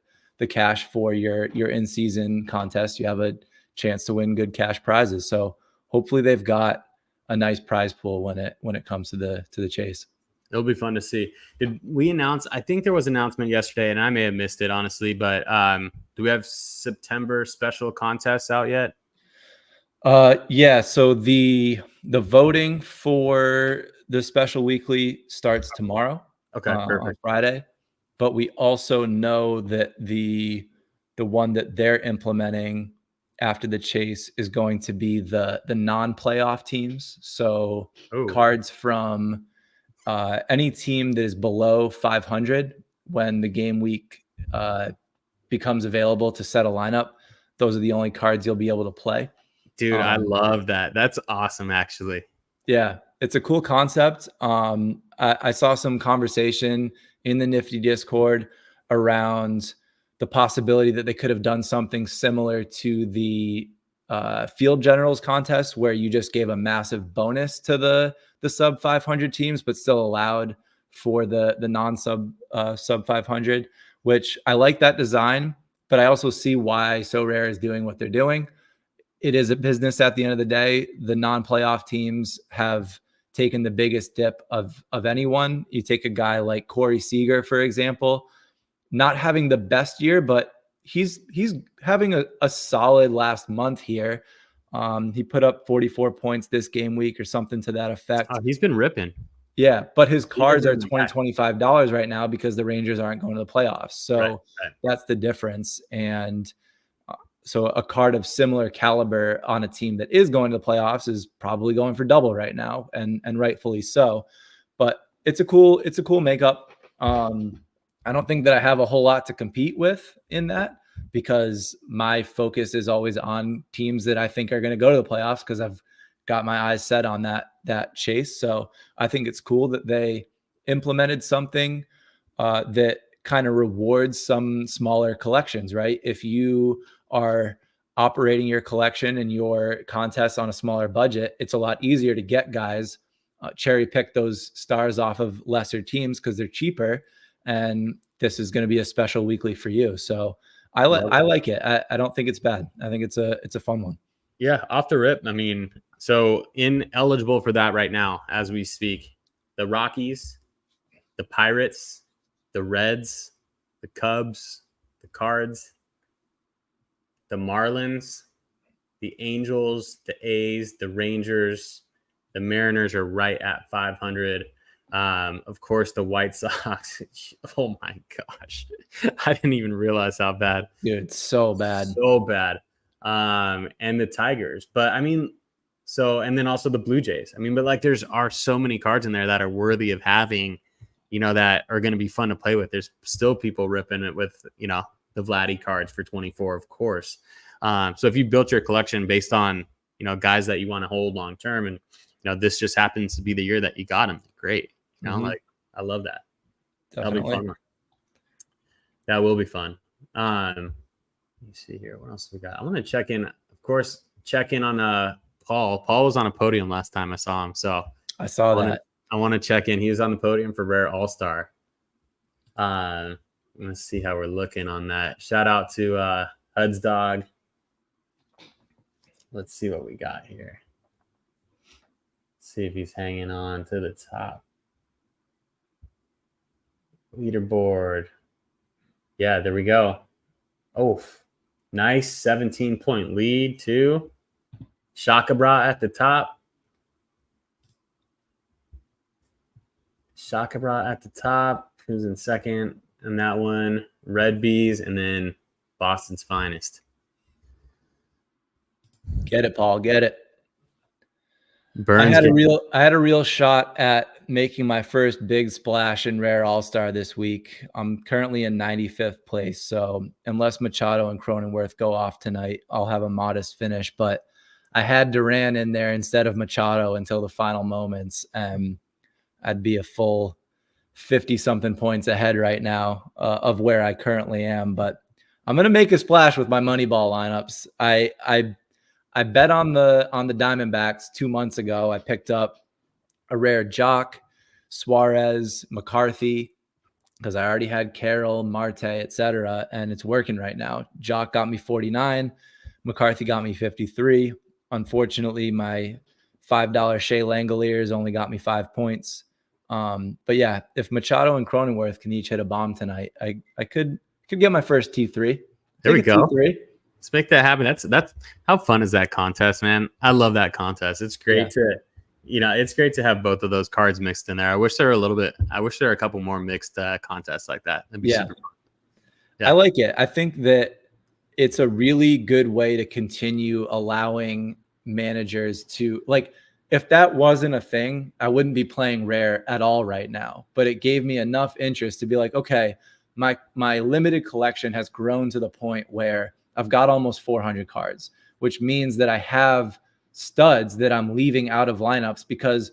Speaker 2: cash for your in-season contest, you have a chance to win good cash prizes. So hopefully they've got a nice prize pool when it comes to the chase.
Speaker 1: It'll be fun to see. Did we announce? I think there was an announcement yesterday, and I may have missed it, honestly. But do we have September special contests out yet?
Speaker 2: Yeah. So the voting for the special weekly starts tomorrow.
Speaker 1: Okay, perfect.
Speaker 2: On Friday. But we also know that the one that they're implementing after the chase is going to be the non-playoff teams. So cards from any team that is below 500 when the game week becomes available to set a lineup. Those are the only cards you'll be able to play.
Speaker 1: Dude, I love that. That's awesome, actually.
Speaker 2: Yeah, it's a cool concept. I saw some conversation in the Nifty Discord around the possibility that they could have done something similar to the Field Generals contest, where you just gave a massive bonus to the sub 500 teams, but still allowed for the non-sub sub 500, which I like that design, but I also see why Sorare is doing what they're doing. It is a business at the end of the day. The non-playoff teams have taken the biggest dip of anyone. You take a guy like Corey Seager, for example, not having the best year, but he's having a solid last month here. He put up 44 points this game week or something to that effect.
Speaker 1: Oh, he's been ripping.
Speaker 2: Yeah, but his cards are
Speaker 1: been
Speaker 2: $20, $25 right now because the Rangers aren't going to the playoffs. So
Speaker 1: Right.
Speaker 2: that's the difference. And so a card of similar caliber on a team that is going to the playoffs is probably going for double right now, and rightfully so. But it's a cool makeup. I don't think that I have a whole lot to compete with in that, because my focus is always on teams that I think are going to go to the playoffs, because I've got my eyes set on that chase. So I think it's cool that they implemented something that kind of rewards some smaller collections, right? If you are operating your collection and your contests on a smaller budget, it's a lot easier to get guys, cherry pick those stars off of lesser teams because they're cheaper. And this is going to be a special weekly for you. So I like it. I don't think it's bad. I think it's a fun one.
Speaker 1: Yeah, off the rip. I mean, so ineligible for that right now as we speak: the Rockies, the Pirates, the Reds, the Cubs, the Cards, the Marlins, the Angels, the A's, the Rangers, the Mariners are right at 500. Of course, the White Sox. Oh my gosh, I didn't even realize how bad.
Speaker 2: Dude, it's so bad.
Speaker 1: So bad. And the Tigers. But I mean, so, and then also the Blue Jays. I mean, but like there's so many cards in there that are worthy of having, that are going to be fun to play with. There's still people ripping it with, the Vladdy cards for 24, of course. So if you built your collection based on, guys that you want to hold long term, and this just happens to be the year that you got them, great. Like I love that.
Speaker 2: Definitely.
Speaker 1: That'll be fun. That will be fun. Let me see here. What else we got? I want to check in, of course, on Paul. Paul was on a podium last time I saw him. So
Speaker 2: I saw that.
Speaker 1: I want to check in. He was on the podium for Rare All-Star. Let's see how we're looking on that. Shout out to Hud's Dog. Let's see what we got here. See if he's hanging on to the top. Leaderboard. Yeah, there we go. Oh, nice 17-point lead too. Shakabra at the top. Who's in second? And that one, Red Bees, and then Boston's Finest.
Speaker 2: Get it, Paul. Get it.
Speaker 1: Burns
Speaker 2: I had a real shot at making my first big splash in Rare All-Star this week. I'm currently in 95th place, so unless Machado and Cronenworth go off tonight, I'll have a modest finish. But I had Duran in there instead of Machado until the final moments, and I'd be a full 50-something points ahead right now of where I currently am. But I'm going to make a splash with my Moneyball lineups. I bet on the Diamondbacks 2 months ago. I picked up a rare Jock, Suarez, McCarthy, because I already had Carroll, Marte, etc., and it's working right now. Jock got me 49, McCarthy got me 53. Unfortunately, my $5 Shea Langoliers only got me 5 points. But yeah, if Machado and Cronenworth can each hit a bomb tonight, I could get my first T3.
Speaker 1: There we go.
Speaker 2: T3.
Speaker 1: Let's make that happen. That's how fun is that contest, man? I love that contest. It's great it's great to have both of those cards mixed in there. I wish there were a couple more mixed contests like that. That'd be super fun. Yeah.
Speaker 2: I like it. I think that it's a really good way to continue allowing managers to, like, if that wasn't a thing, I wouldn't be playing Rare at all right now. But it gave me enough interest to be like, okay, my limited collection has grown to the point where I've got almost 400 cards, which means that I have studs that I'm leaving out of lineups because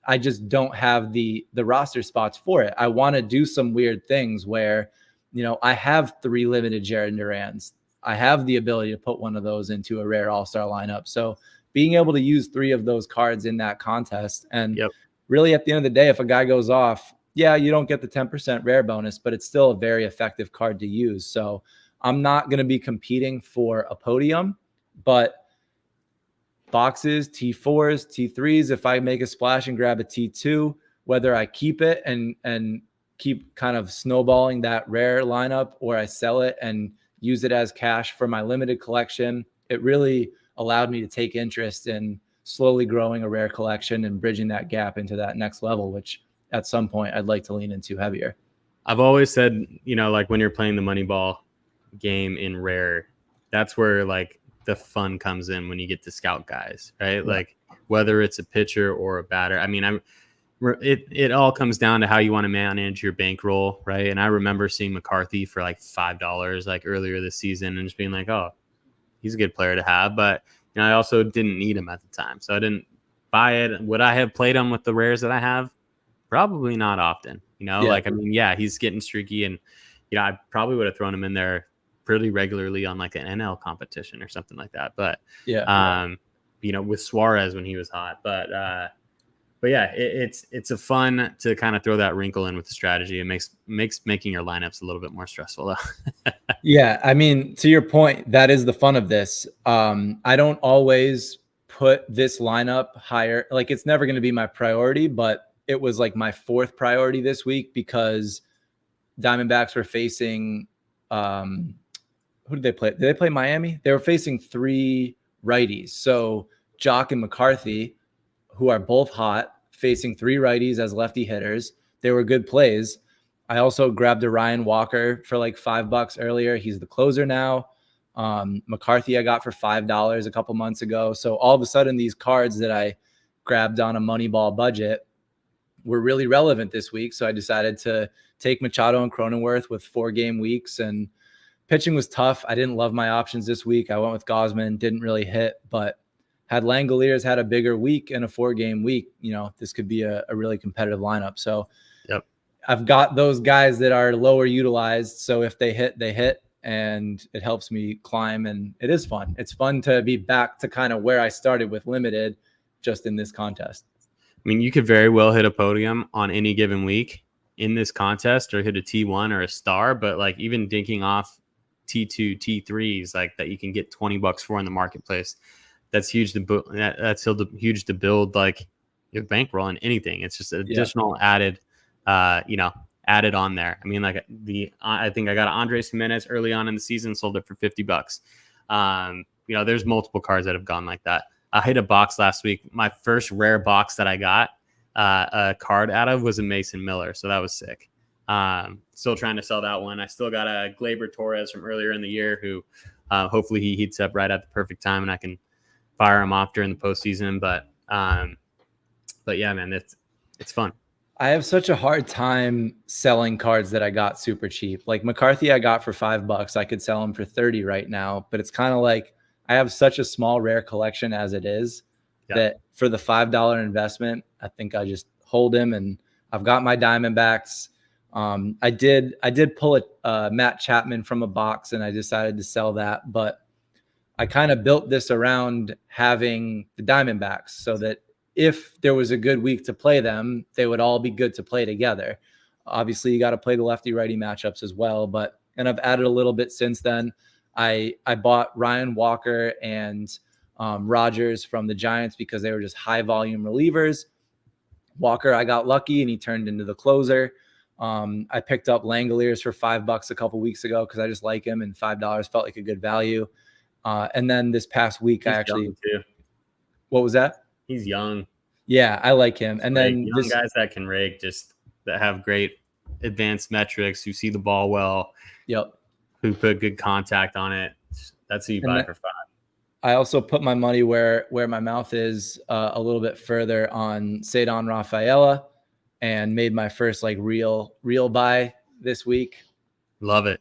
Speaker 2: I just don't have the roster spots for it. I want to do some weird things where, I have 3 limited Jared Durans. I have the ability to put one of those into a Rare All-Star lineup. So being able to use 3 of those cards in that contest, and really at the end of the day, if a guy goes off, yeah, you don't get the 10% rare bonus, but it's still a very effective card to use. So I'm not going to be competing for a podium, but boxes, T4s, T3s, if I make a splash and grab a T2, whether I keep it and keep kind of snowballing that rare lineup, or I sell it and use it as cash for my limited collection, it really allowed me to take interest in slowly growing a rare collection and bridging that gap into that next level, which at some point I'd like to lean into heavier.
Speaker 1: I've always said, like when you're playing the Moneyball game in rare, that's where like the fun comes in when you get to scout guys, right? Yeah. Like whether it's a pitcher or a batter. I mean, it all comes down to how you want to manage your bankroll, right? And I remember seeing McCarthy for like $5 like earlier this season and just being like, oh, he's a good player to have. But I also didn't need him at the time, so I didn't buy it. Would I have played him with the rares that I have? Probably not often. Like, I mean, yeah, he's getting streaky, and I probably would have thrown him in there pretty regularly on like an NL competition or something like that. But with Suarez when he was hot. But yeah, it's a fun to kind of throw that wrinkle in with the strategy. It makes making your lineups a little bit more stressful though.
Speaker 2: Yeah, I mean, to your point, that is the fun of this. I don't always put this lineup higher. Like, it's never going to be my priority, but it was like my fourth priority this week because Diamondbacks were facing who did they play? Did they play Miami? They were facing 3 righties. So Jock and McCarthy, who are both hot, facing 3 righties as lefty hitters. They were good plays. I also grabbed a Ryan Walker for like $5 earlier. He's the closer now. McCarthy I got for $5 a couple months ago. So all of a sudden, these cards that I grabbed on a Moneyball budget were really relevant this week. So I decided to take Machado and Cronenworth with 4-game weeks, and pitching was tough. I didn't love my options this week. I went with Gausman, didn't really hit, but had Langoliers had a bigger week and a 4-game week, this could be a really competitive lineup. So
Speaker 1: yep.
Speaker 2: I've got those guys that are lower utilized. So if they hit, they hit, and it helps me climb, and it is fun. It's fun to be back to kind of where I started with limited, just in this contest.
Speaker 1: I mean, you could very well hit a podium on any given week in this contest, or hit a T1 or a star, but like even dinking off T2, T3s like that you can get $20 for in the marketplace. That's huge that's huge to build like your bankroll on anything. It's just an additional added on there. I mean, like I think I got Andres Jimenez early on in the season, sold it for $50. There's multiple cards that have gone like that. I hit a box last week. My first rare box that I got a card out of was a Mason Miller. So that was sick. Still trying to sell that one. I still got a Gleyber Torres from earlier in the year who hopefully he heats up right at the perfect time and I can fire him off during the postseason. But yeah, man, it's fun.
Speaker 2: I have such a hard time selling cards that I got super cheap. Like McCarthy, I got for $5. I could sell him for 30 right now, but it's kind of like I have such a small rare collection as it is that for the $5 investment, I think I just hold him, and I've got my Diamondbacks. I did pull a Matt Chapman from a box, and I decided to sell that, but I kind of built this around having the Diamondbacks so that if there was a good week to play them, they would all be good to play together. Obviously, you got to play the lefty-righty matchups as well, and I've added a little bit since then. I bought Ryan Walker and Rogers from the Giants because they were just high-volume relievers. Walker, I got lucky, and he turned into the closer. I picked up Langoliers for $5 a couple weeks ago because I just like him, and $5 felt like a good value. And then this past week, What was that?
Speaker 1: He's young.
Speaker 2: Yeah, I like him. And then
Speaker 1: young guys that can rake, just that have great advanced metrics, who see the ball well.
Speaker 2: Yep.
Speaker 1: Who put good contact on it. That's who you buy for $5.
Speaker 2: I also put my money where my mouth is a little bit further on Cedon Rafaela, and made my first like real buy this week.
Speaker 1: Love it.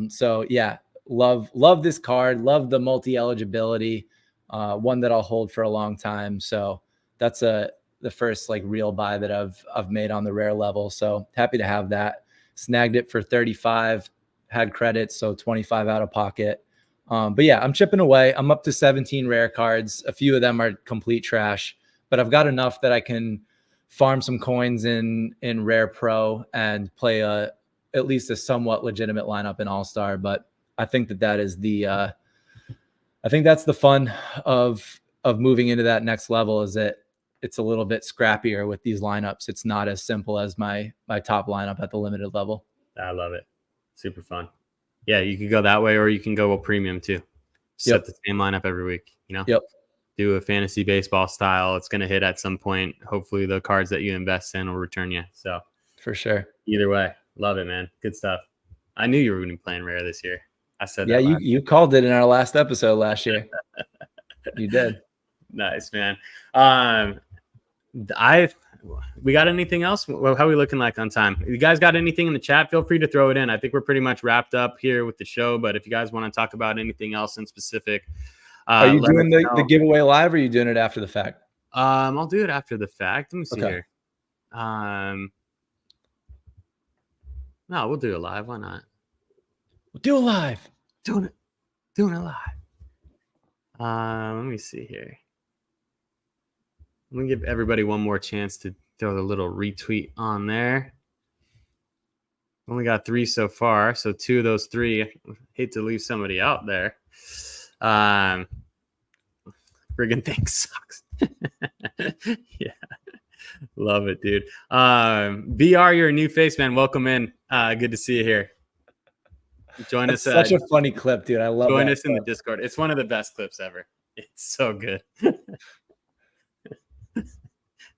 Speaker 2: So yeah, love this card. Love the multi-eligibility. One that I'll hold for a long time. So that's the first like real buy that I've made on the rare level. So happy to have that. Snagged it for 35, had credits, so 25 out of pocket. But yeah, I'm chipping away. I'm up to 17 rare cards. A few of them are complete trash, but I've got enough that I can farm some coins in Rare Pro and play at least a somewhat legitimate lineup in All-Star. But I think that is I think that's the fun of moving into that next level, is that it's a little bit scrappier with these lineups. It's not as simple as my top lineup at the limited level.
Speaker 1: I love it. Super fun. Yeah, you can go that way, or you can go a premium too. set the same lineup every week,
Speaker 2: Yep.
Speaker 1: Do a fantasy baseball style. It's going to hit at some point. Hopefully the cards that you invest in will return you. So
Speaker 2: for sure.
Speaker 1: Either way, love it, man. Good stuff. I knew you were going to be playing rare this year. I said
Speaker 2: that. Yeah, you called it in our last episode last year. You did.
Speaker 1: Nice, man. We got anything else? How are we looking like on time? You guys got anything in the chat? Feel free to throw it in. I think we're pretty much wrapped up here with the show, but if you guys want to talk about anything else in specific,
Speaker 2: are you doing the giveaway live, or are you doing it after the fact?
Speaker 1: I'll do it after the fact. Let me see here. No, we'll do it live. Why not?
Speaker 2: We'll do it live.
Speaker 1: Doing it live. Let me see here. Let me give everybody one more chance to throw the little retweet on there. Only got 3 so far, so 2 of those 3. I hate to leave somebody out there. Friggin' thing sucks. Yeah. Love it, dude. BR, you're a new face, man. Welcome in. Good to see you here. Join us.
Speaker 2: Such a funny clip, dude. I love it.
Speaker 1: Join us in the Discord. It's one of the best clips ever. It's so good.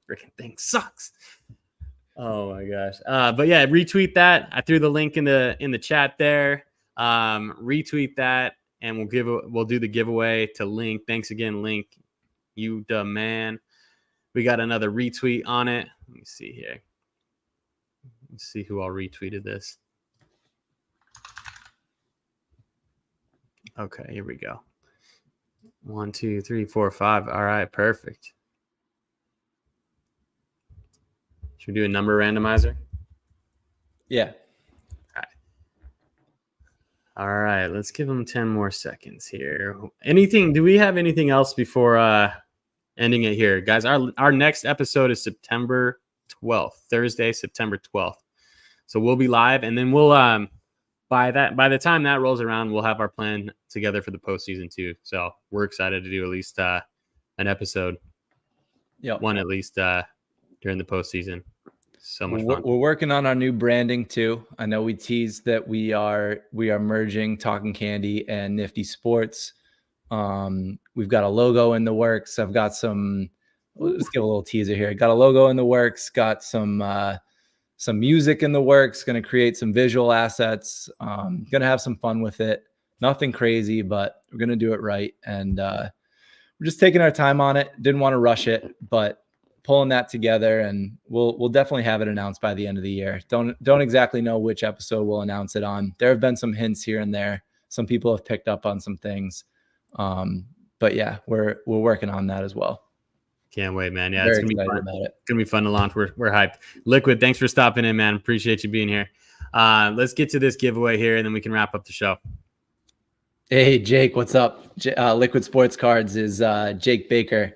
Speaker 1: Freaking thing sucks. Oh my gosh. But yeah, retweet that. I threw the link in the chat there. Retweet that, and we'll do the giveaway to Link. Thanks again, Link. You the man. We got another retweet on it. Let me see here. Let's see who all retweeted this. Okay, here we go. 1, 2, 3, 4, 5. All right, perfect. Should we do a number randomizer?
Speaker 2: Yeah.
Speaker 1: All right, let's give them 10 more seconds here. Do we have anything else before ending it here? Guys, our next episode is September 12th, Thursday, September 12th. So we'll be live, and then we'll by the time that rolls around, we'll have our plan together for the postseason too. So we're excited to do at least an episode.
Speaker 2: Yep.
Speaker 1: One at least during the postseason. So much fun.
Speaker 2: We're working on our new branding too. I know we teased that we are merging Talking Candy and Nifty Sports. We've got a logo in the works. I've got some. Let's give a little teaser here. Got a logo in the works. Got some music in the works. Going to create some visual assets. Going to have some fun with it. Nothing crazy, but we're going to do it right. And we're just taking our time on it. Didn't want to rush it, but pulling that together, and we'll definitely have it announced by the end of the year. Don't exactly know which episode we'll announce it on. There have been some hints here and there. Some people have picked up on some things. But yeah, we're working on that as well.
Speaker 1: Can't wait, man. Yeah,
Speaker 2: Very
Speaker 1: it's gonna be fun.
Speaker 2: about it.
Speaker 1: It's gonna be fun to launch. We're hyped. Liquid, thanks for stopping in, man. Appreciate you being here. Let's get to this giveaway here, and then we can wrap up the show.
Speaker 2: Hey, Jake, what's up? Liquid Sports Cards is Jake Baker,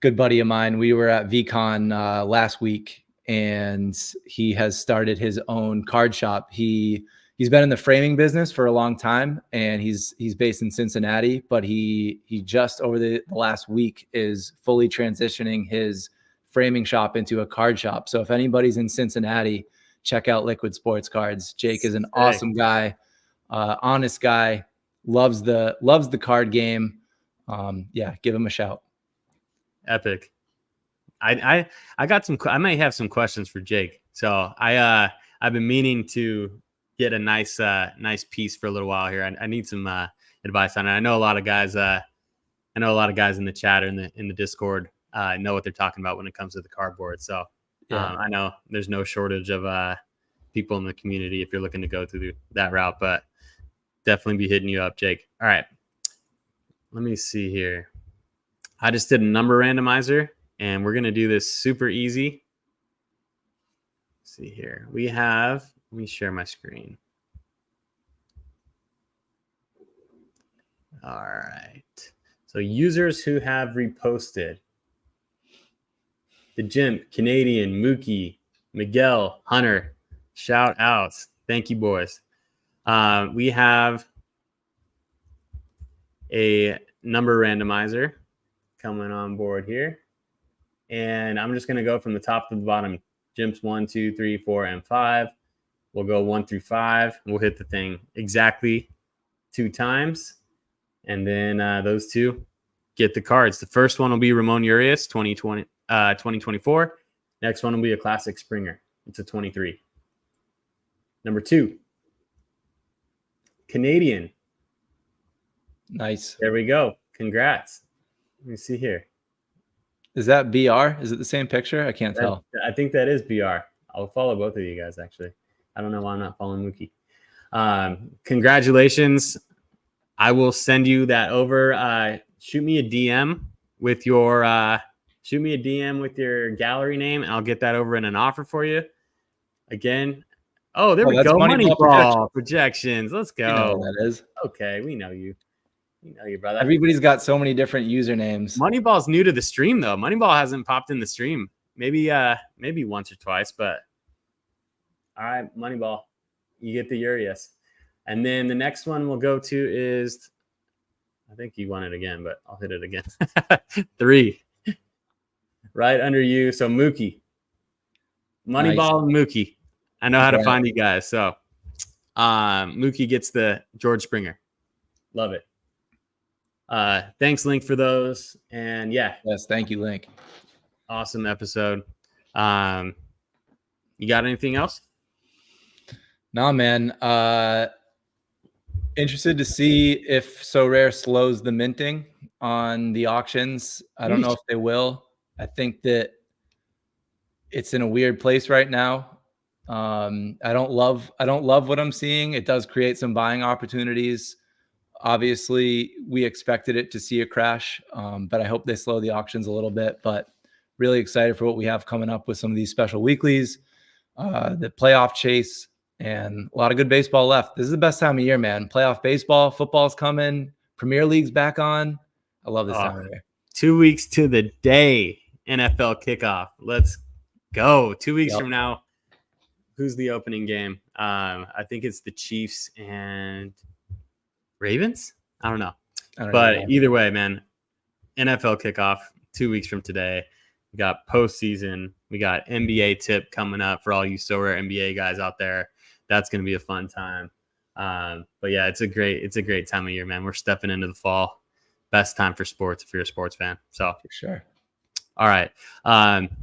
Speaker 2: good buddy of mine. We were at VCon last week, and he has started his own card shop. He's been in the framing business for a long time, and he's based in Cincinnati, but he just over the last week is fully transitioning his framing shop into a card shop. So if anybody's in Cincinnati, check out Liquid Sports Cards. Jake is an awesome guy, honest guy, loves the card game. Yeah, give him a shout.
Speaker 1: Epic. I may have some questions for Jake. So I've been meaning to get a nice piece for a little while here. I need some advice on it. I know a lot of guys in the chat or in the Discord know what they're talking about when it comes to the cardboard. So yeah. I know there's no shortage of people in the community if you're looking to go through that route, but definitely be hitting you up, Jake. All right. Let me see here. I just did a number randomizer, and we're going to do this super easy. Let's see here. Let me share my screen. All right. So users who have reposted: the Jimp, Canadian, Mookie, Miguel, Hunter, shout outs. Thank you, boys. We have a number randomizer coming on board here. And I'm just going to go from the top to the bottom. Jimps 1, 2, 3, 4, and 5. We'll go 1 through 5. We'll hit the thing exactly 2 times. And then those two get the cards. The first one will be Ramon Urias 2024. Next one will be a classic Springer. It's a 23. Number 2, Canadian.
Speaker 2: Nice.
Speaker 1: There we go. Congrats. Let me see here.
Speaker 2: Is that BR? Is it the same picture? I can't tell.
Speaker 1: I think that is BR. I'll follow both of you guys, actually. I don't know why I'm not following Mookie. Congratulations. I will send you that over. Shoot me a DM with your gallery name, and I'll get that over in an offer for you. Again. Oh, there we go. Moneyball projections. Let's go.
Speaker 2: You know what that is.
Speaker 1: Okay, we know you. We know you, brother.
Speaker 2: Everybody's got so many different usernames.
Speaker 1: Moneyball's new to the stream, though. Moneyball hasn't popped in the stream. Maybe once or twice, but all right, Moneyball, you get the Urias. And then the next one we'll go to is, I think you won it again, but I'll hit it again. 3. Right under you. So Mookie. Moneyball and Mookie. I know how to find you guys. So Mookie gets the George Springer. Love it. Thanks, Link, for those. And yeah.
Speaker 2: Yes, thank you, Link.
Speaker 1: Awesome episode. You got anything else?
Speaker 2: No, man. Interested to see if Sorare slows the minting on the auctions. I don't know if they will. I think that it's in a weird place right now. I don't love what I'm seeing. It does create some buying opportunities. Obviously, we expected it to see a crash, but I hope they slow the auctions a little bit. But really excited for what we have coming up with some of these special weeklies, the playoff chase, and a lot of good baseball left. This is the best time of year, man. Playoff baseball, football's coming, Premier League's back on. I love this time of year.
Speaker 1: 2 weeks to the day, NFL kickoff. Let's go. 2 weeks from now. Who's the opening game? I think it's the Chiefs and Ravens. I don't know. But either way, man, NFL kickoff 2 weeks from today. We got postseason. We got NBA tip coming up for all you Sorare NBA guys out there. That's going to be a fun time. But yeah, it's a great time of year, man. We're stepping into the fall. Best time for sports if you're a sports fan. So
Speaker 2: for sure.
Speaker 1: All right.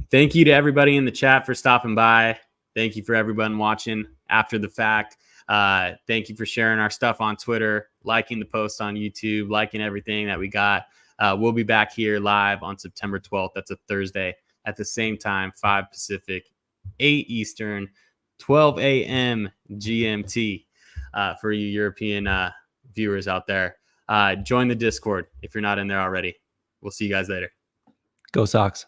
Speaker 1: Thank you to everybody in the chat for stopping by. Thank you for everyone watching after the fact. Thank you for sharing our stuff on Twitter, liking the post on YouTube, liking everything that we got. We'll be back here live on September 12th. That's a Thursday at the same time, 5 Pacific, 8 Eastern, 12 a.m. GMT for you European viewers out there. Join the Discord if you're not in there already. We'll see you guys later.
Speaker 2: Go Sox.